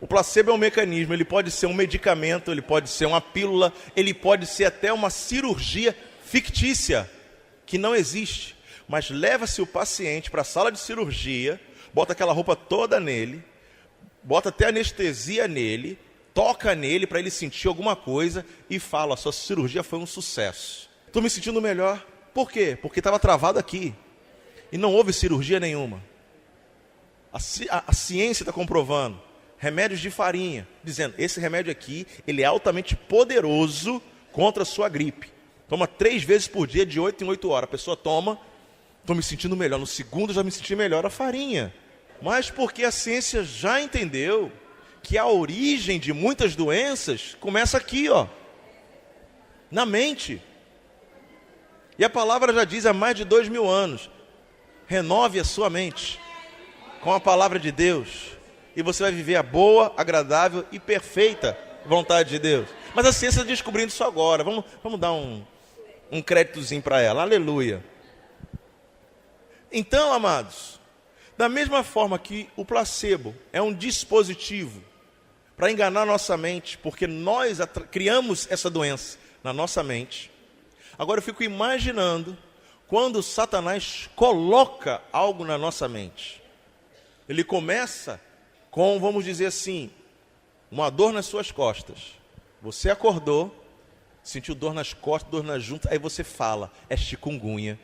O placebo é um mecanismo, ele pode ser um medicamento, ele pode ser uma pílula, ele pode ser até uma cirurgia fictícia, que não existe. Mas leva-se o paciente para a sala de cirurgia, bota aquela roupa toda nele, bota até anestesia nele, toca nele para ele sentir alguma coisa e fala, sua cirurgia foi um sucesso. Estou me sentindo melhor. Por quê? Porque estava travado aqui e não houve cirurgia nenhuma. A ciência está comprovando. Remédios de farinha, dizendo, esse remédio aqui, ele é altamente poderoso contra a sua gripe. Toma 3 vezes por dia, de 8 em 8 horas. A pessoa toma, estou me sentindo melhor. No segundo já me senti melhor, a farinha. Mas porque a ciência já entendeu que a origem de muitas doenças começa aqui, na mente. E a palavra já diz há mais de 2000 anos, renove a sua mente com a palavra de Deus. E você vai viver a boa, agradável e perfeita vontade de Deus. Mas a ciência está descobrindo isso agora. Vamos dar um créditozinho para ela. Aleluia. Então, amados, da mesma forma que o placebo é um dispositivo para enganar nossa mente, porque nós criamos essa doença na nossa mente. Agora eu fico imaginando quando Satanás coloca algo na nossa mente. Ele começa com, vamos dizer assim, uma dor nas suas costas. Você acordou, sentiu dor nas costas, dor nas juntas, aí você fala, é chikungunya.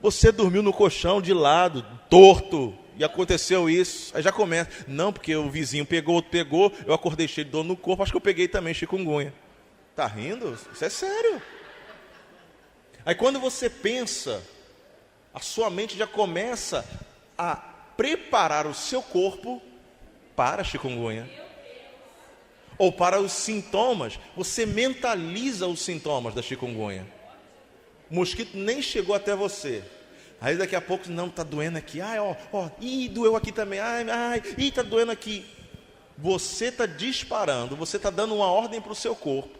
Você dormiu no colchão de lado, torto, e aconteceu isso. Aí já começa, não, porque o vizinho pegou, outro pegou, eu acordei cheio de dor no corpo, acho que eu peguei também chikungunya. Tá rindo? Isso é sério. Aí quando você pensa, a sua mente já começa a preparar o seu corpo para a chikungunya. Ou para os sintomas, você mentaliza os sintomas da chikungunya. O mosquito nem chegou até você. Aí daqui a pouco, não, está doendo aqui. Ai, doeu aqui também. Está doendo aqui. Você está disparando, você está dando uma ordem para o seu corpo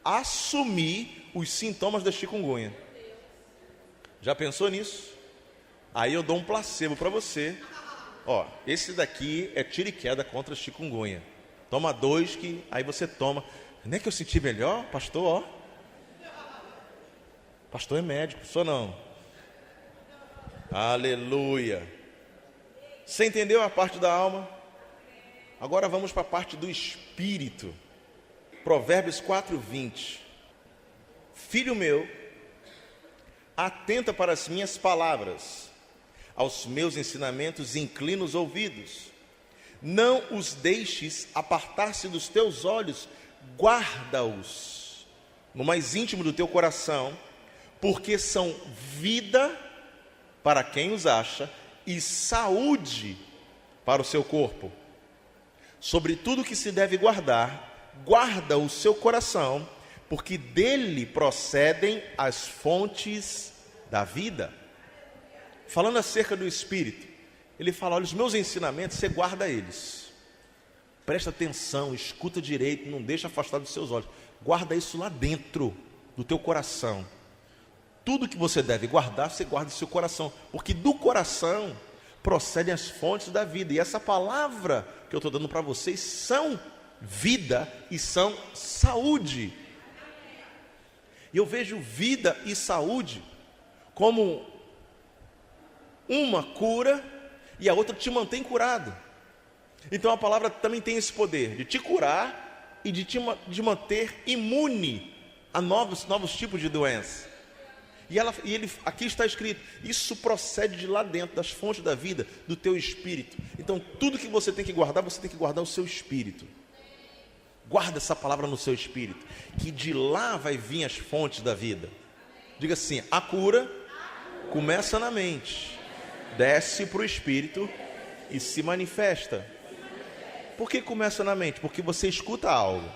assumir os sintomas da chikungunya. Já pensou nisso? Aí eu dou um placebo para você. Esse daqui é tiro e queda contra a chikungunya. Toma 2 que aí você toma. Não é que eu senti melhor, pastor? Pastor é médico, sou não. Aleluia. Você entendeu a parte da alma? Agora vamos para a parte do espírito. Provérbios 4:20. Filho meu, atenta para as minhas palavras, aos meus ensinamentos inclina os ouvidos. Não os deixes apartar-se dos teus olhos, guarda-os no mais íntimo do teu coração, porque são vida para quem os acha e saúde para o seu corpo. Sobre tudo que se deve guardar, guarda o seu coração, porque dele procedem as fontes da vida. Falando acerca do Espírito, ele fala: olha, os meus ensinamentos, você guarda eles. Presta atenção, escuta direito, não deixa afastar dos seus olhos. Guarda isso lá dentro do teu coração. Tudo que você deve guardar, você guarda no seu coração, porque do coração procedem as fontes da vida. E essa palavra que eu estou dando para vocês são vida e são saúde. E eu vejo vida e saúde como uma cura e a outra te mantém curado. Então a palavra também tem esse poder de te curar e de manter imune a novos tipos de doença. E ele, aqui está escrito, isso procede de lá dentro, das fontes da vida, do teu espírito. Então tudo que você tem que guardar o seu espírito. Guarda essa palavra no seu espírito, que de lá vai vir as fontes da vida. Diga assim: a cura começa na mente, desce para o espírito e se manifesta. Por que começa na mente? Porque você escuta algo.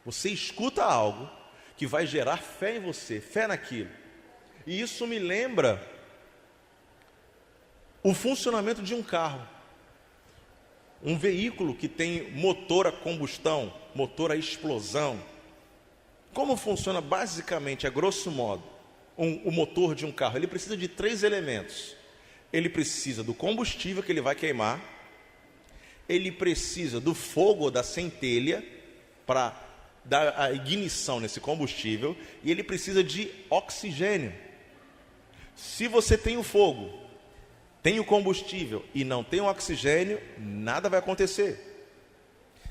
Você escuta algo que vai gerar fé em você, fé naquilo. E isso me lembra o funcionamento de um carro. Um veículo que tem motor a combustão, motor a explosão. Como funciona basicamente, a grosso modo, o motor de um carro? Ele precisa de 3 elementos. Ele precisa do combustível que ele vai queimar. Ele precisa do fogo ou da centelha para dar a ignição nesse combustível. E ele precisa de oxigênio. Se você tem o fogo, tem o combustível e não tem o oxigênio, nada vai acontecer.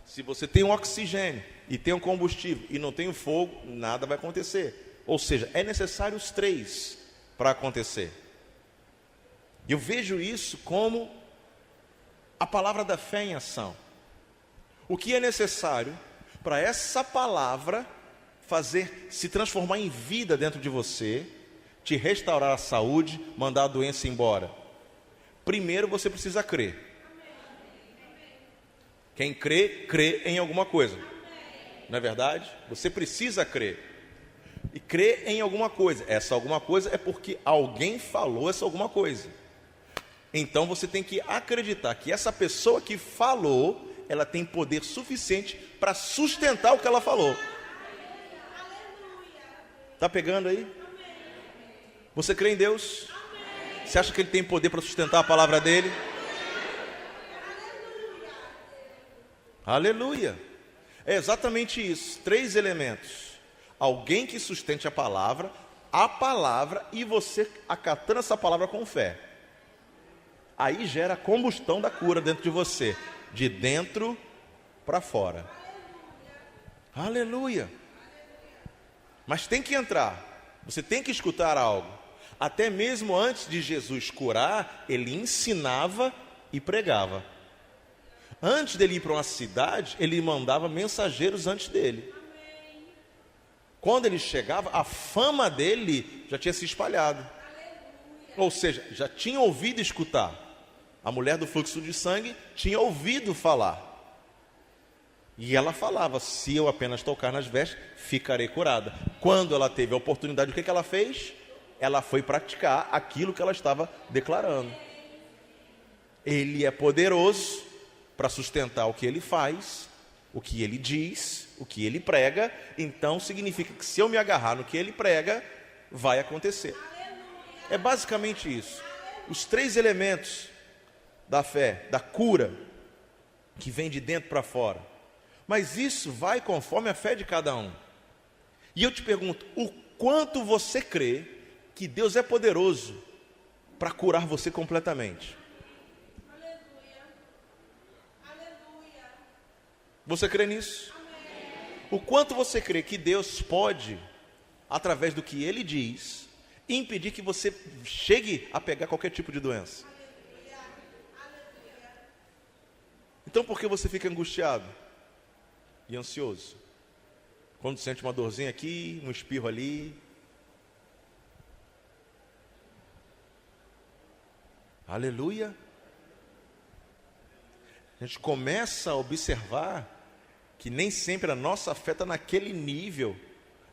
Se você tem o oxigênio e tem o combustível e não tem o fogo, nada vai acontecer. Ou seja, é necessário os 3 para acontecer. Eu vejo isso como a palavra da fé em ação. O que é necessário para essa palavra se transformar em vida dentro de você, te restaurar a saúde, mandar a doença embora? Primeiro você precisa crer. Quem crê, crê em alguma coisa. Não é verdade? Você precisa crer. E crer em alguma coisa. Essa alguma coisa é porque alguém falou essa alguma coisa. Então você tem que acreditar que essa pessoa que falou, ela tem poder suficiente para sustentar o que ela falou. Está pegando aí? Você crê em Deus? Você acha que Ele tem poder para sustentar a palavra dEle? Aleluia! É exatamente isso, 3 elementos. Alguém que sustente a palavra e você acatando essa palavra com fé. Aí gera a combustão da cura dentro de você, de dentro para fora. Aleluia! Mas tem que entrar, você tem que escutar algo. Até mesmo antes de Jesus curar, ele ensinava e pregava. Antes dele ir para uma cidade, ele mandava mensageiros antes dele. Quando ele chegava, a fama dele já tinha se espalhado. Ou seja, já tinha ouvido escutar. A mulher do fluxo de sangue tinha ouvido falar. E ela falava: se eu apenas tocar nas vestes, ficarei curada. Quando ela teve a oportunidade, o que ela fez? Ela foi praticar aquilo que ela estava declarando. Ele é poderoso para sustentar o que ele faz, o que ele diz, o que ele prega. Então significa que se eu me agarrar no que ele prega, vai acontecer. É basicamente isso. Os 3 elementos da fé, da cura, que vem de dentro para fora. Mas isso vai conforme a fé de cada um. E eu te pergunto, o quanto você crê que Deus é poderoso para curar você completamente? Você crê nisso? O quanto você crê que Deus pode, através do que Ele diz, impedir que você chegue a pegar qualquer tipo de doença? Então por que você fica angustiado e ansioso? Quando sente uma dorzinha aqui, um espirro ali. Aleluia. A gente começa a observar que nem sempre a nossa fé está naquele nível,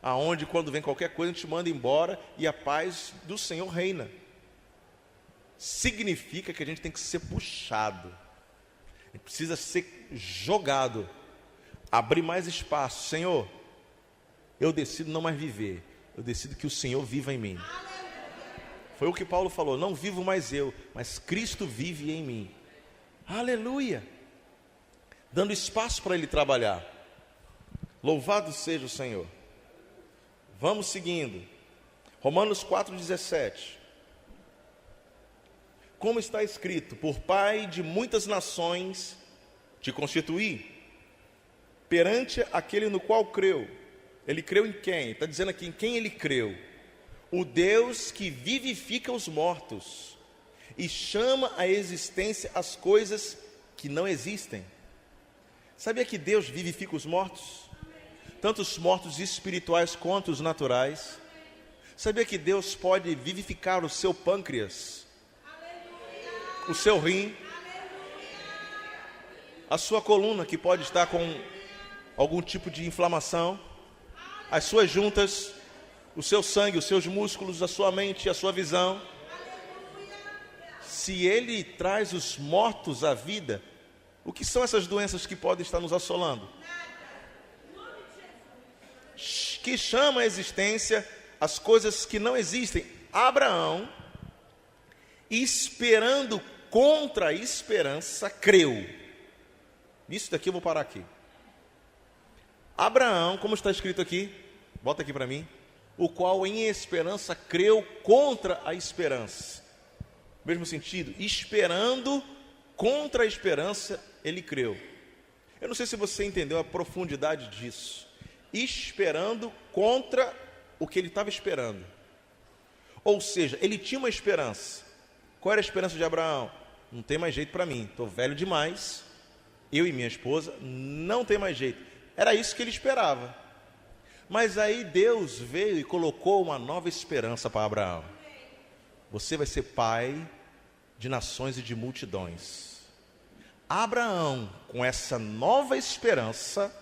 aonde quando vem qualquer coisa a gente manda embora e a paz do Senhor reina. Significa que a gente tem que ser puxado, a gente precisa ser jogado, abrir mais espaço. Senhor, eu decido não mais viver, eu decido que o Senhor viva em mim. Foi o que Paulo falou, não vivo mais eu, mas Cristo vive em mim. Aleluia. Dando espaço para Ele trabalhar. Louvado seja o Senhor. Vamos seguindo. Romanos 4,17. Como está escrito, por Pai de muitas nações te constituí, perante aquele no qual creu. Ele creu em quem? Está dizendo aqui em quem ele creu. O Deus que vivifica os mortos e chama à existência as coisas que não existem. Sabia que Deus vivifica os mortos? Tanto os mortos espirituais quanto os naturais. Sabia que Deus pode vivificar o seu pâncreas, o seu rim, a sua coluna que pode estar com algum tipo de inflamação, as suas juntas, o seu sangue, os seus músculos, a sua mente, a sua visão. Se Ele traz os mortos à vida, o que são essas doenças que podem estar nos assolando? Que chama à existência as coisas que não existem. Abraão, esperando contra a esperança, creu. Isso daqui eu vou parar aqui. Abraão, como está escrito aqui, bota aqui para mim, o qual em esperança creu contra a esperança. Mesmo sentido, esperando contra a esperança, ele creu. Eu não sei se você entendeu a profundidade disso. Esperando contra o que ele estava esperando. Ou seja, ele tinha uma esperança. Qual era a esperança de Abraão? Não tem mais jeito para mim, estou velho demais, eu e minha esposa, não tem mais jeito. Era isso que ele esperava. Mas aí Deus veio e colocou uma nova esperança para Abraão. Você vai ser pai de nações e de multidões. Abraão, com essa nova esperança,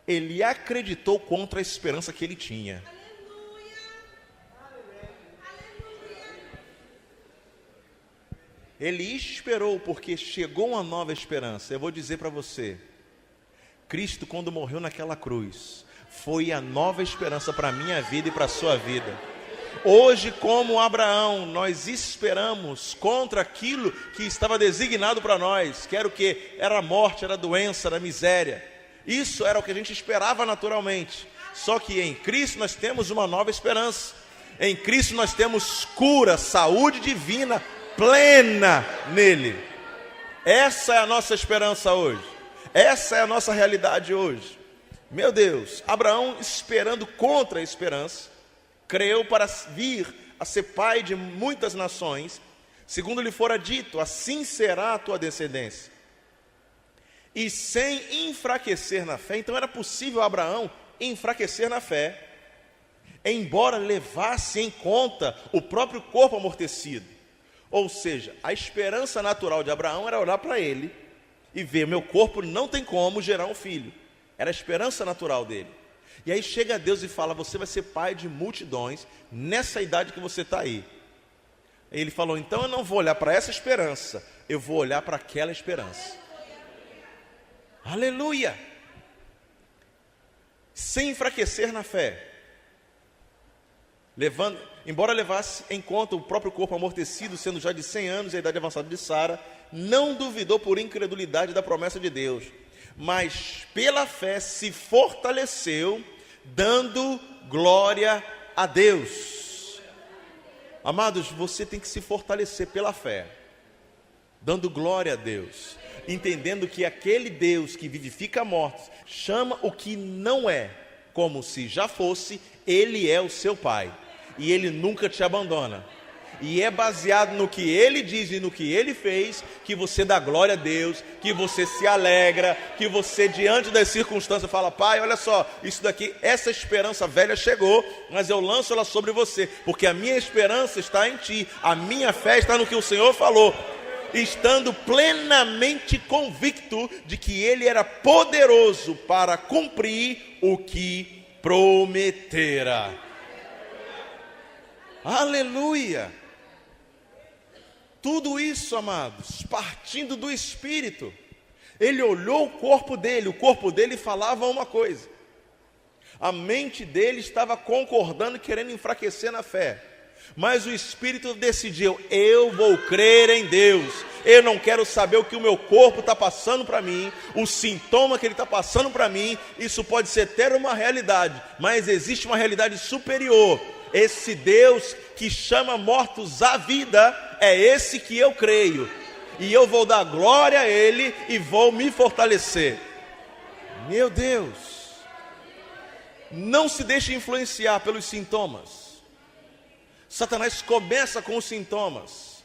ele acreditou contra a esperança que ele tinha. Ele esperou porque chegou uma nova esperança. Eu vou dizer para você, Cristo, quando morreu naquela cruz, foi a nova esperança para a minha vida e para a sua vida. Hoje, como Abraão, nós esperamos contra aquilo que estava designado para nós, que era o quê? Era a morte, era a doença, era a miséria. Isso era o que a gente esperava naturalmente. Só que em Cristo nós temos uma nova esperança. Em Cristo nós temos cura, saúde divina, plena nele. Essa é a nossa esperança hoje. Essa é a nossa realidade hoje. Meu Deus, Abraão, esperando contra a esperança, creu para vir a ser pai de muitas nações, segundo lhe fora dito, assim será a tua descendência. E sem enfraquecer na fé. Então era possível Abraão enfraquecer na fé, embora levasse em conta o próprio corpo amortecido. Ou seja, a esperança natural de Abraão era olhar para ele e ver, meu corpo não tem como gerar um filho. Era a esperança natural dele. E aí chega Deus e fala, você vai ser pai de multidões nessa idade que você está aí. Ele falou, então eu não vou olhar para essa esperança, eu vou olhar para aquela esperança. Aleluia! Sem enfraquecer na fé. Embora levasse em conta o próprio corpo amortecido, sendo já de 100 anos e a idade avançada de Sara, não duvidou por incredulidade da promessa de Deus, mas pela fé se fortaleceu, dando glória a Deus. Amados, você tem que se fortalecer pela fé. dando glória a Deus, entendendo que aquele Deus que vivifica mortos, chama o que não é, como se já fosse. Ele é o seu Pai, e Ele nunca te abandona. E é baseado no que Ele diz e no que Ele fez, que você dá glória a Deus, que você se alegra, que você diante das circunstâncias fala: Pai, olha só, isso daqui, essa esperança velha chegou, mas eu lanço ela sobre você, porque a minha esperança está em Ti, a minha fé está no que o Senhor falou, estando plenamente convicto de que Ele era poderoso para cumprir o que prometera. Aleluia! Tudo isso, amados, partindo do Espírito. Ele olhou o corpo dele falava uma coisa. A mente dele estava concordando, querendo enfraquecer na fé. Mas o Espírito decidiu: eu vou crer em Deus. Eu não quero saber o que o meu corpo está passando para mim, o sintoma que ele está passando para mim. Isso pode ser até uma realidade, mas existe uma realidade superior. Esse Deus que chama mortos à vida, é esse que eu creio. E eu vou dar glória a Ele e vou me fortalecer. Meu Deus! Não se deixe influenciar pelos sintomas. Satanás começa com os sintomas.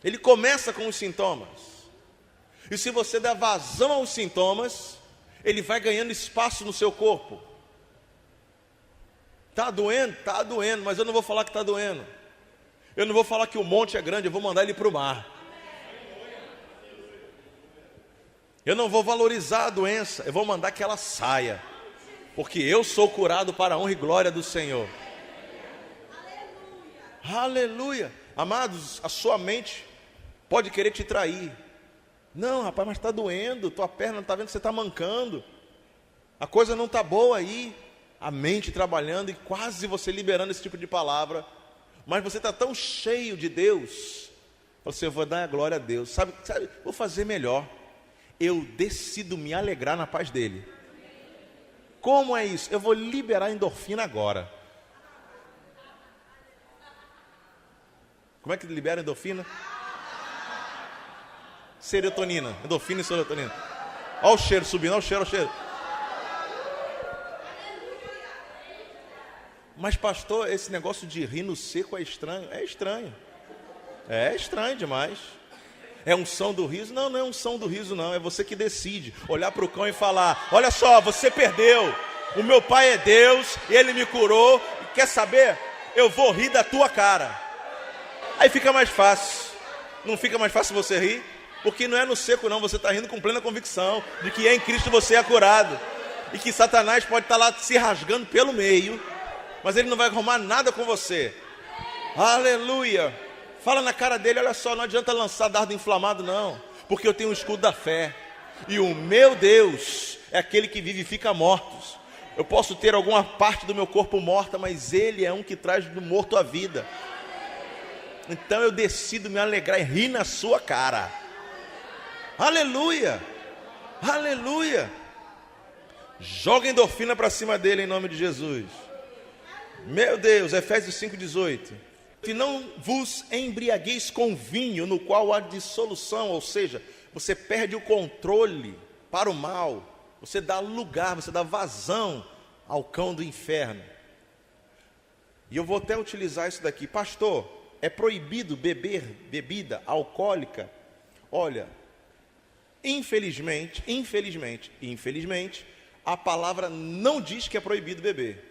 Ele começa com os sintomas. E se você der vazão aos sintomas, ele vai ganhando espaço no seu corpo. Está doendo? Está doendo, mas eu não vou falar que está doendo. Eu não vou falar que o monte é grande, eu vou mandar ele para o mar. Eu não vou valorizar a doença, eu vou mandar que ela saia. Porque eu sou curado para a honra e glória do Senhor. Aleluia! Amados, a sua mente pode querer te trair. Não, rapaz, mas está doendo, tua perna não está vendo que você está mancando. A coisa não está boa aí. A mente trabalhando e quase você liberando esse tipo de palavra. Mas você está tão cheio de Deus. Você vai dar a glória a Deus. Sabe, vou fazer melhor. Eu decido me alegrar na paz dele. Como é isso? Eu vou liberar a endorfina agora. Como é que libera a endorfina? Serotonina. Endorfina e serotonina. Olha o cheiro subindo, olha o cheiro, olha o cheiro. Mas pastor, esse negócio de rir no seco é estranho. É estranho. É estranho demais. É unção do riso? Não, não é unção do riso não. É você que decide olhar para o cão e falar: olha só, você perdeu. O meu pai é Deus, ele me curou. Quer saber? Eu vou rir da tua cara. Aí fica mais fácil. Não fica mais fácil você rir? Porque não é no seco não. Você está rindo com plena convicção de que em Cristo você é curado. E que Satanás pode estar lá se rasgando pelo meio, mas ele não vai arrumar nada com você. Aleluia. Fala na cara dele: olha só, não adianta lançar dardo inflamado não, porque eu tenho um escudo da fé. E o meu Deus é aquele que vivifica mortos. Eu posso ter alguma parte do meu corpo morta, mas Ele é um que traz do morto à vida. Então eu decido me alegrar e rir na sua cara. Aleluia. Aleluia. Joga endorfina para cima dele em nome de Jesus. Meu Deus, Efésios 5,18. Que não vos embriagueis com vinho, no qual há dissolução, ou seja, você perde o controle para o mal, você dá lugar, você dá vazão ao cão do inferno. E eu vou até utilizar isso daqui. Pastor, é proibido beber bebida alcoólica? Olha, infelizmente, a palavra não diz que é proibido beber.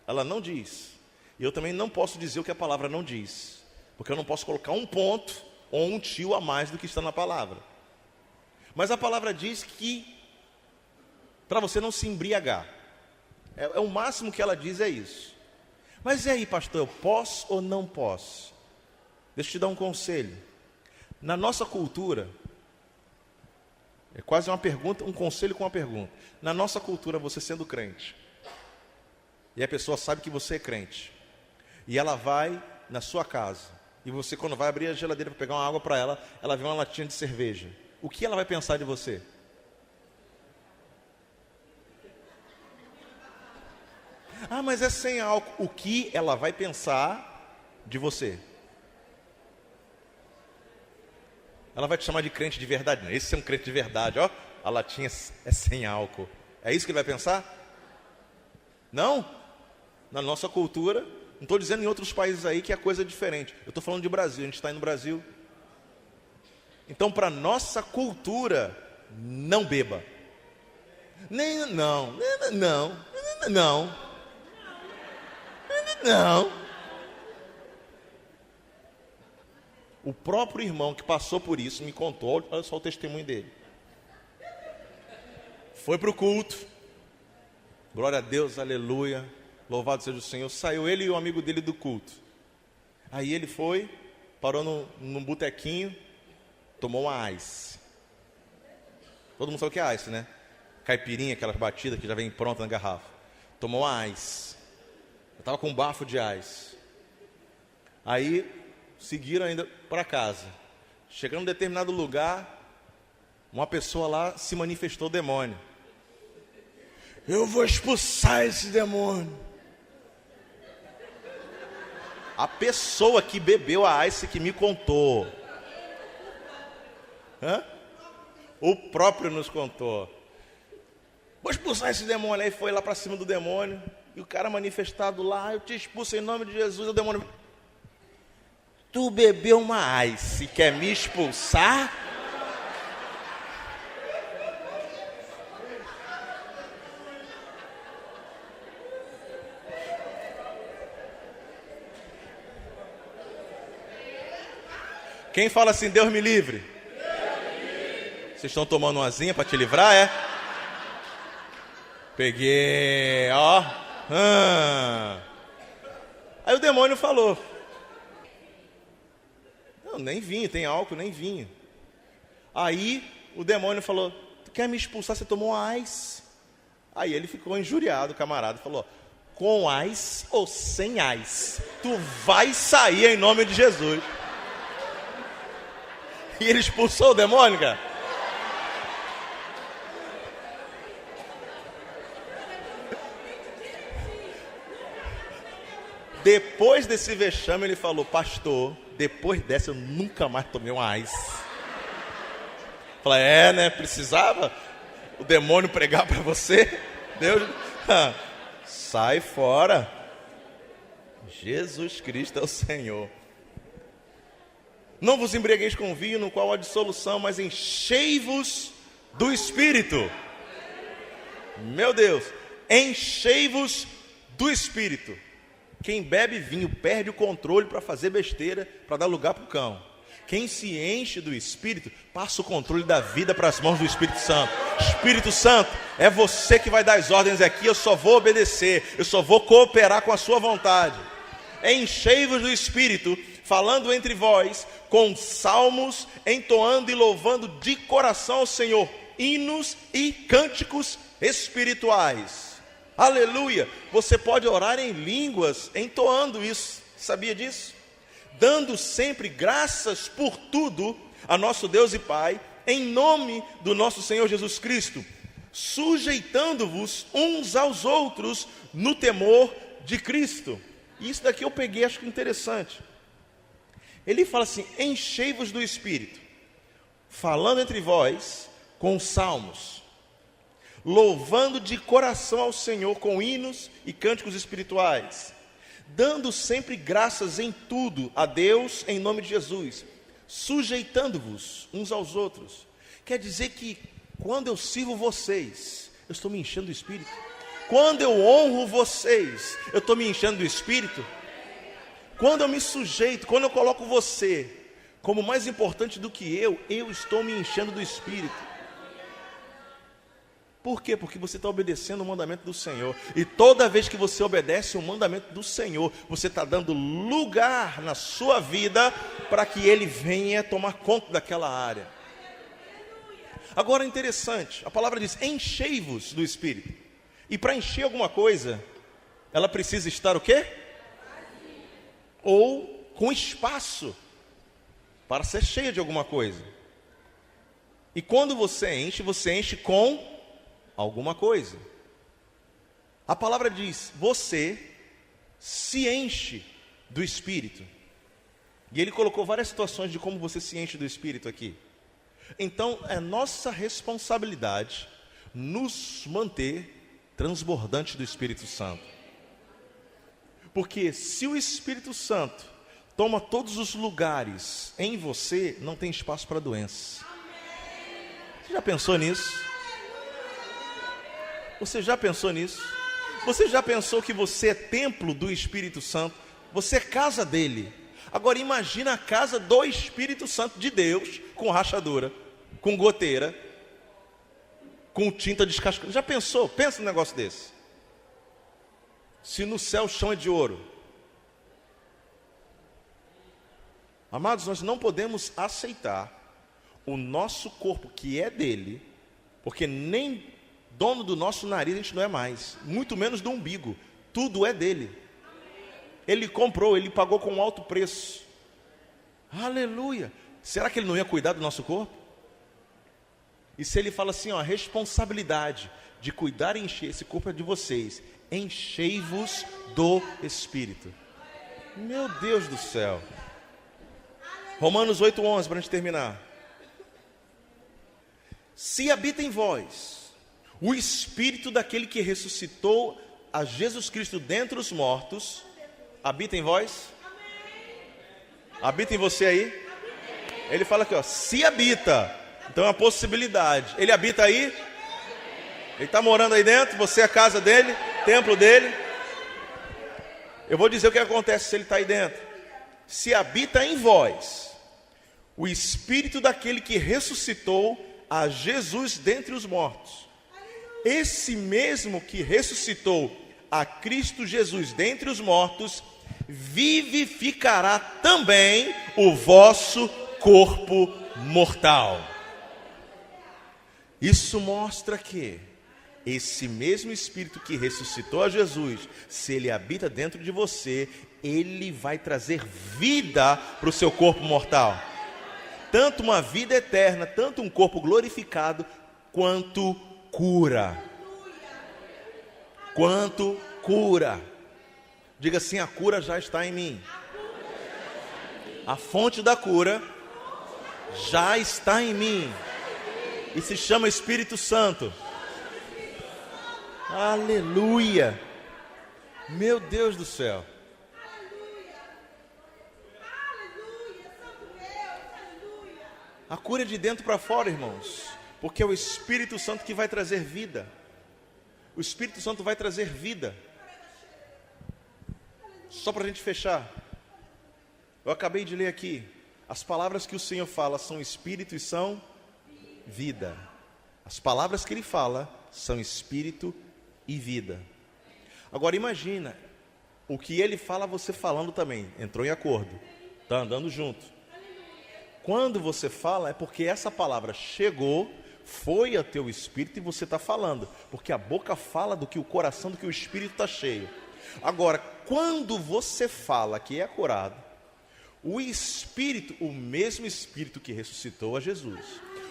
Ela não diz. E eu também não posso dizer o que a palavra não diz, porque eu não posso colocar um ponto ou um tio a mais do que está na palavra. Mas a palavra diz que para você não se embriagar. O máximo que ela diz é isso. Mas e aí, pastor, eu posso ou não posso? Deixa eu te dar um conselho. Na nossa cultura, é quase uma pergunta, um conselho com uma pergunta. Na nossa cultura, você sendo crente, e a pessoa sabe que você é crente, e ela vai na sua casa, e você, quando vai abrir a geladeira para pegar uma água para ela, ela vê uma latinha de cerveja. O que ela vai pensar de você? Ah, mas é sem álcool. O que ela vai pensar de você? ela vai te chamar de crente de verdade. Não, esse é um crente de verdade, ó. A latinha é sem álcool. É isso que ele vai pensar? Não. Na nossa cultura, não estou dizendo em outros países aí que a coisa é diferente. Eu estou falando de Brasil, a gente está aí no Brasil. Então, para nossa cultura, não beba. Não. O próprio irmão que passou por isso me contou, olha só o testemunho dele. Foi para o culto, glória a Deus, aleluia, louvado seja o Senhor. Saiu ele e o amigo dele do culto. Aí ele foi, parou num botequinho, tomou uma ice. Todo mundo sabe o que é ice, né? Caipirinha, aquela batida que já vem pronta na garrafa. Tomou uma ice. Eu estava com um bafo de ice. Aí seguiram ainda para casa. Chegando em determinado lugar, uma pessoa lá se manifestou demônio. Eu vou expulsar esse demônio. A pessoa que bebeu a ice que me contou. O próprio nos contou. Vou expulsar esse demônio. Aí foi lá para cima do demônio. E o cara manifestado lá, eu te expulso em nome de Jesus. O demônio: tu bebeu uma ice e quer me expulsar? Quem fala assim, Deus me livre? Vocês estão tomando uma asinha para te livrar, é? Peguei, ó. Aí o demônio falou: não, nem vinho, tem álcool, nem vinho. Aí o demônio falou: tu quer me expulsar, você tomou um ice. Aí ele ficou injuriado, o camarada, falou: com ice ou sem ice, tu vai sair em nome de Jesus. E ele expulsou o demônio, cara. Depois desse vexame, ele falou: pastor, depois dessa eu nunca mais tomei um ice. Falei: né? Precisava o demônio pregar para você? Deus, sai fora. Jesus Cristo é o Senhor. Não vos embriagueis com vinho, no qual há dissolução, mas enchei-vos do Espírito. Meu Deus, enchei-vos do Espírito. Quem bebe vinho perde o controle para fazer besteira, para dar lugar para o cão. Quem se enche do Espírito, passa o controle da vida para as mãos do Espírito Santo. Espírito Santo, é você que vai dar as ordens aqui, eu só vou obedecer, eu só vou cooperar com a sua vontade. Enchei-vos do Espírito, falando entre vós, com salmos, entoando e louvando de coração ao Senhor, hinos e cânticos espirituais. Aleluia! Você pode orar em línguas, entoando isso, sabia disso? Dando sempre graças por tudo a nosso Deus e Pai, em nome do nosso Senhor Jesus Cristo, sujeitando-vos uns aos outros no temor de Cristo. Isso daqui eu peguei, acho que interessante. Ele fala assim: enchei-vos do Espírito, falando entre vós com salmos, louvando de coração ao Senhor com hinos e cânticos espirituais, dando sempre graças em tudo a Deus em nome de Jesus, sujeitando-vos uns aos outros. Quer dizer que quando eu sirvo vocês, eu estou me enchendo do Espírito. Quando eu honro vocês, eu estou me enchendo do Espírito. Quando eu me sujeito, quando eu coloco você como mais importante do que eu estou me enchendo do Espírito. Por quê? Porque você está obedecendo o mandamento do Senhor. E toda vez que você obedece o mandamento do Senhor, você está dando lugar na sua vida para que Ele venha tomar conta daquela área. Agora é interessante, a palavra diz: enchei-vos do Espírito. E para encher alguma coisa, ela precisa estar o quê? Ou com espaço para ser cheia de alguma coisa. E quando você enche com alguma coisa. A palavra diz: você se enche do Espírito. E ele colocou várias situações de como você se enche do Espírito aqui. Então, é nossa responsabilidade nos manter transbordante do Espírito Santo. Porque se o Espírito Santo toma todos os lugares em você, não tem espaço para doença. Você já pensou nisso? Você já pensou nisso? Você já pensou que você é templo do Espírito Santo? Você é casa dele. Agora imagina a casa do Espírito Santo de Deus, com rachadura, com goteira, com tinta descascada. Já pensou? Pensa num negócio desse. Se no céu o chão é de ouro. Amados, nós não podemos aceitar o nosso corpo, que é dele, porque nem dono do nosso nariz a gente não é mais, muito menos do umbigo, tudo é dele. Ele comprou, ele pagou com um alto preço. Aleluia! Será que ele não ia cuidar do nosso corpo? E se ele fala assim, ó, a responsabilidade de cuidar e encher esse corpo é de vocês, enchei-vos do Espírito. Meu Deus do céu. Romanos 8:11, para a gente terminar. Se habita em vós o Espírito daquele que ressuscitou a Jesus Cristo dentre os mortos, habita em vós? Habita em você aí? Ele fala aqui, ó, se habita. Então é uma possibilidade. Ele habita aí? Ele está morando aí dentro? Você é a casa dele? Templo dele? Eu vou dizer o que acontece se ele está aí dentro. Se habita em vós o Espírito daquele que ressuscitou a Jesus dentre os mortos, esse mesmo que ressuscitou a Cristo Jesus dentre os mortos, vivificará também o vosso corpo mortal. Isso mostra que esse mesmo Espírito que ressuscitou a Jesus, se ele habita dentro de você, ele vai trazer vida para o seu corpo mortal. Tanto uma vida eterna, tanto um corpo glorificado, quanto cura. Quanto cura. Diga assim, a cura já está em mim. A fonte da cura já está em mim. E se chama Espírito Santo. Aleluia. Meu Deus do céu. A cura é de dentro para fora, irmãos. Porque é o Espírito Santo que vai trazer vida. O Espírito Santo vai trazer vida. Só para a gente fechar. Eu acabei de ler aqui. As palavras que o Senhor fala são Espírito e são vida. As palavras que Ele fala são Espírito e vida. Agora imagina. O que Ele fala, você falando também. Entrou em acordo. Está andando junto. Quando você fala, é porque essa palavra chegou, foi a teu espírito e você está falando. Porque a boca fala do que o coração, do que o espírito está cheio. Agora, quando você fala que é curado, o espírito, o mesmo espírito que ressuscitou a Jesus,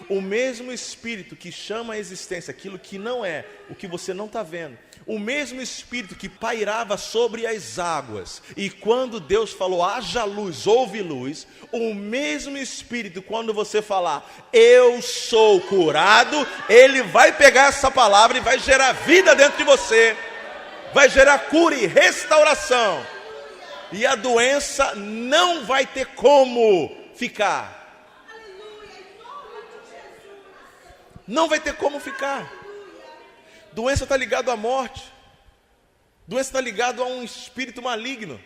o mesmo espírito que chama à existência aquilo que não é, o que você não está vendo, o mesmo espírito que pairava sobre as águas, e quando Deus falou, haja luz, houve luz, o mesmo espírito, quando você falar, eu sou curado, ele vai pegar essa palavra e vai gerar vida dentro de você, vai gerar cura e restauração, e a doença não vai ter como ficar. Não vai ter como ficar. Doença está ligada à morte. Doença está ligada a um espírito maligno.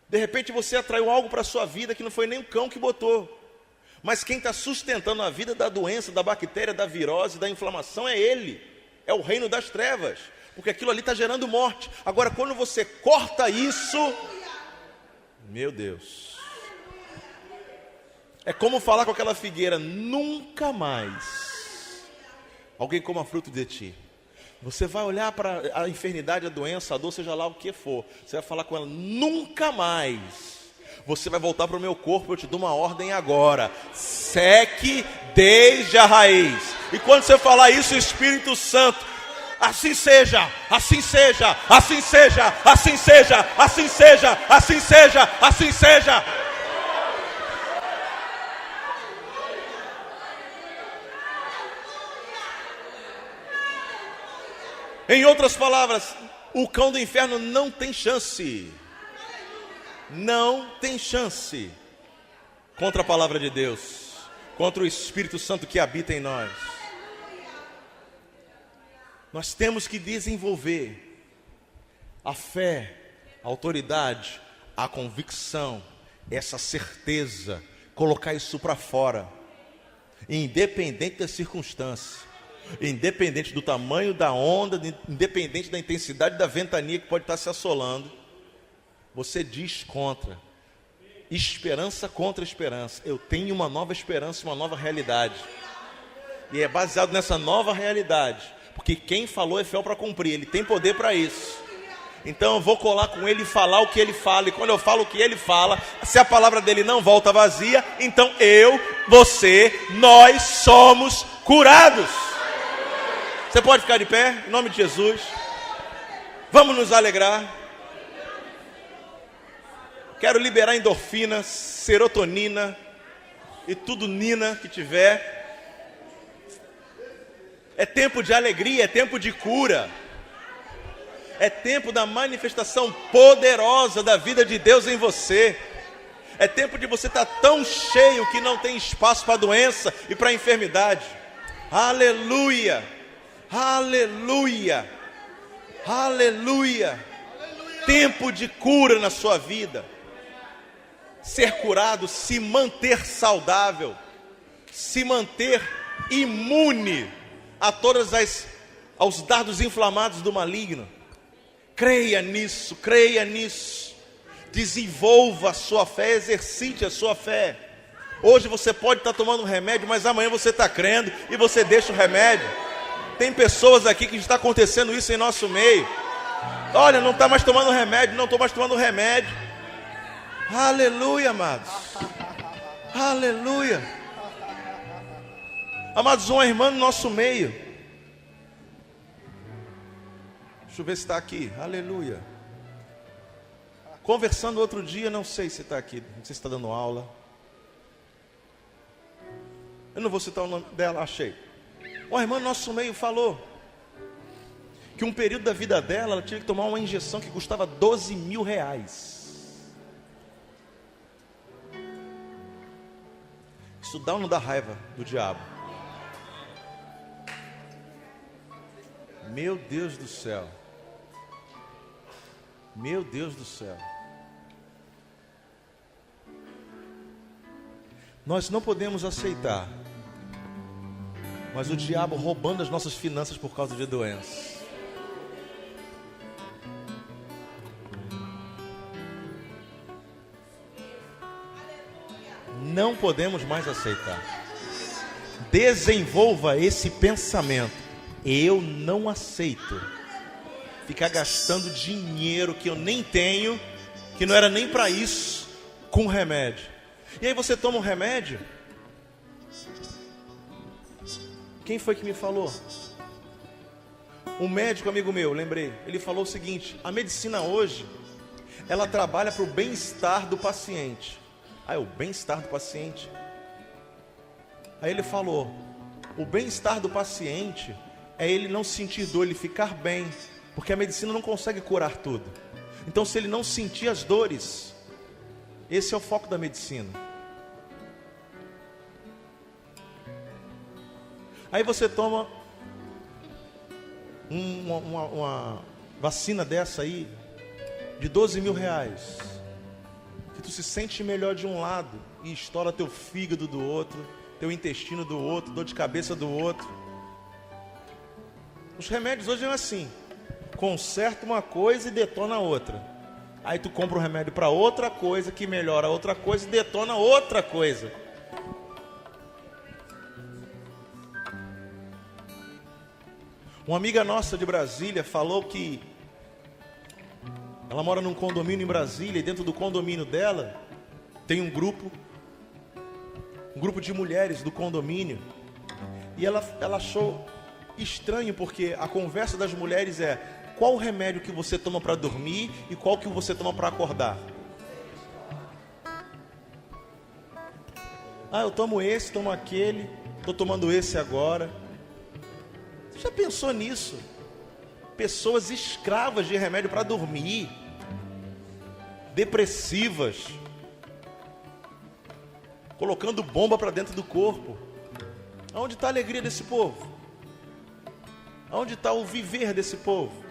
De repente você atraiu algo para a sua vida que não foi nem o cão que botou. Mas quem está sustentando a vida da doença, da bactéria, da virose, da inflamação é ele. É o reino das trevas. Porque aquilo ali está gerando morte. Agora quando você corta isso, meu Deus. É como falar com aquela figueira, nunca mais alguém coma fruto de ti. Você vai olhar para a enfermidade, a doença, a dor, seja lá o que for. Você vai falar com ela, nunca mais. Você vai voltar para o meu corpo, eu te dou uma ordem agora. Seque desde a raiz. E quando você falar isso, o Espírito Santo, assim seja, assim seja, assim seja, assim seja, assim seja, assim seja, assim seja. Em outras palavras, o cão do inferno não tem chance. Não tem chance contra a palavra de Deus, contra o Espírito Santo que habita em nós. Nós temos que desenvolver a fé, a autoridade, a convicção, essa certeza, colocar isso para fora, independente das circunstâncias, independente do tamanho da onda, independente da intensidade da ventania que pode estar se assolando. Você diz contra, esperança contra esperança. Eu tenho uma nova esperança, uma nova realidade, e é baseado nessa nova realidade, porque quem falou é fiel para cumprir, ele tem poder para isso. Então eu vou colar com ele e falar o que ele fala, e quando eu falo o que ele fala, se a palavra dele não volta vazia, então eu, você, nós somos curados. Você pode ficar de pé, em nome de Jesus. Vamos nos alegrar. Quero liberar endorfina, serotonina e tudo nina que tiver. É tempo de alegria, é tempo de cura. É tempo da manifestação poderosa da vida de Deus em você. É tempo de você estar tão cheio que não tem espaço para a doença e para a enfermidade. Aleluia, aleluia, aleluia. Tempo de cura na sua vida. Ser curado, se manter saudável, se manter imune a aos dardos inflamados do maligno. Creia nisso, creia nisso. Desenvolva a sua fé, exercite a sua fé. Hoje você pode estar tomando um remédio, mas amanhã você está crendo e você deixa o remédio. Tem pessoas aqui que está acontecendo isso em nosso meio. Olha, não está mais tomando remédio, não estou mais tomando remédio. Aleluia, amados. Aleluia. Amados, uma irmã no nosso meio. Deixa eu ver se está aqui. Aleluia. Conversando outro dia, não sei se está aqui, não sei se está dando aula. Eu não vou citar o nome dela, achei. Uma irmã no nosso meio falou que um período da vida dela, ela tinha que tomar uma injeção que custava R$12.000. Isso dá ou não dá raiva do diabo? Meu Deus do céu. Meu Deus do céu. Nós não podemos aceitar, mas o diabo roubando as nossas finanças por causa de doenças. Não podemos mais aceitar. Desenvolva esse pensamento. Eu não aceito ficar gastando dinheiro que eu nem tenho, que não era nem para isso, com remédio. E aí você toma um remédio. Quem foi que me falou? Um médico amigo meu, lembrei. Ele falou o seguinte: a medicina hoje, ela trabalha para o bem-estar do paciente. Ah, é o bem-estar do paciente? Aí ele falou: o bem-estar do paciente é ele não sentir dor, ele ficar bem, porque a medicina não consegue curar tudo. Então, se ele não sentir as dores, esse é o foco da medicina. Aí você toma uma vacina dessa aí, de R$12.000, que tu se sente melhor de um lado e estoura teu fígado do outro, teu intestino do outro, dor de cabeça do outro. Os remédios hoje é assim: conserta uma coisa e detona outra. Aí tu compra um remédio para outra coisa, que melhora outra coisa e detona outra coisa. Uma amiga nossa de Brasília falou que ela mora num condomínio em Brasília, e dentro do condomínio dela tem um grupo de mulheres do condomínio. E ela achou estranho, porque a conversa das mulheres é: qual o remédio que você toma para dormir e qual que você toma para acordar? Ah, eu tomo esse, tomo aquele, estou tomando esse agora. Você já pensou nisso? pessoas escravas de remédio para dormir, depressivas, colocando bomba para dentro do corpo. Aonde está a alegria desse povo? Aonde está o viver desse povo?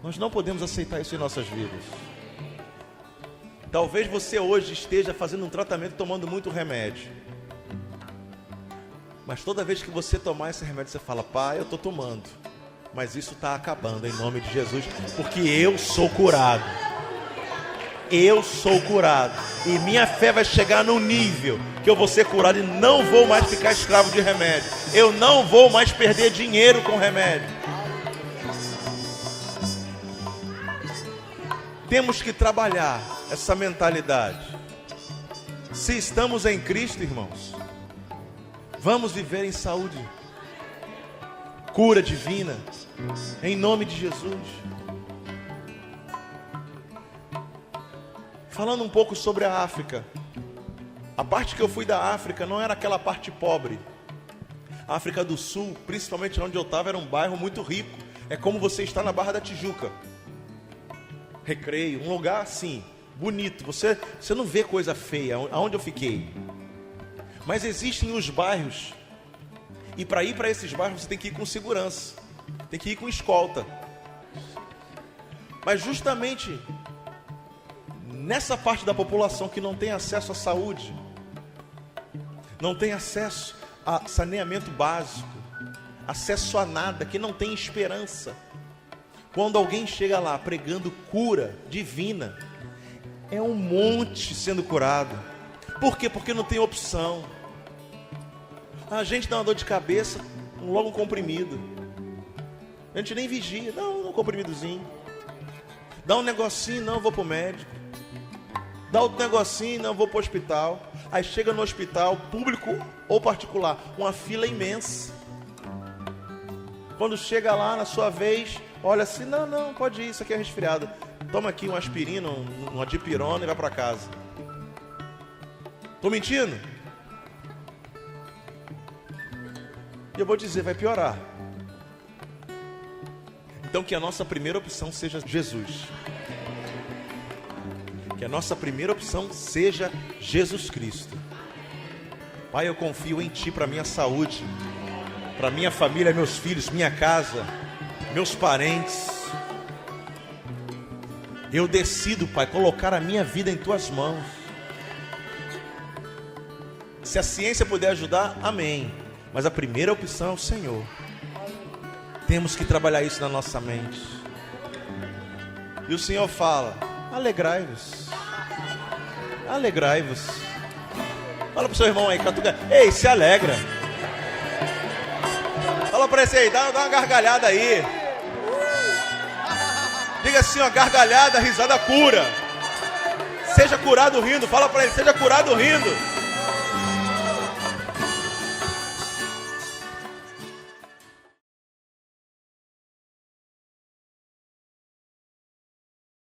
Nós não podemos aceitar isso em nossas vidas. Talvez você hoje esteja fazendo um tratamento tomando muito remédio. Mas toda vez que você tomar esse remédio, você fala: pai, eu estou tomando, mas isso está acabando em nome de Jesus, porque eu sou curado. Eu sou curado. E minha fé vai chegar num nível que eu vou ser curado e não vou mais ficar escravo de remédio. Eu não vou mais perder dinheiro com remédio. Temos que trabalhar essa mentalidade. Se estamos em Cristo, irmãos, vamos viver em saúde, cura divina, em nome de Jesus. Falando um pouco sobre a África. A parte que eu fui da África não era aquela parte pobre. A África do Sul, principalmente onde eu estava, era um bairro muito rico. É como você está na Barra da Tijuca. Recreio, um lugar assim, bonito. Você não vê coisa feia aonde eu fiquei. Mas existem os bairros. E para ir para esses bairros você tem que ir com segurança. Tem que ir com escolta. Mas justamente nessa parte da população que não tem acesso à saúde, não tem acesso a saneamento básico, acesso a nada, que não tem esperança, quando alguém chega lá pregando cura divina, é um monte sendo curado. Por quê? Porque não tem opção. A gente dá uma dor de cabeça, logo um comprimido. A gente nem vigia, não, um comprimidozinho. Dá um negocinho, não, eu vou para o médico. Dá outro negocinho, não, eu vou para o hospital. Aí chega no hospital, público ou particular, uma fila imensa. Quando chega lá na sua vez, olha assim, não, pode ir, isso aqui é resfriado. Toma aqui uma aspirina, uma dipirona e vai para casa. Estou mentindo? E eu vou dizer, vai piorar. Então que a nossa primeira opção seja Jesus. Que a nossa primeira opção seja Jesus Cristo. Pai, eu confio em Ti para minha saúde, para minha família, meus filhos, minha casa, meus parentes. Eu decido, Pai, colocar a minha vida em Tuas mãos. Se a ciência puder ajudar, amém. Mas a primeira opção é o Senhor. Temos que trabalhar isso na nossa mente. E o Senhor fala: alegrai-vos. Alegrai-vos. Fala pro seu irmão aí, catuca. Ei, se alegra. Fala pra esse aí, dá uma gargalhada aí. Diga assim, ó, gargalhada, risada cura. Seja curado rindo. Fala pra ele, seja curado rindo.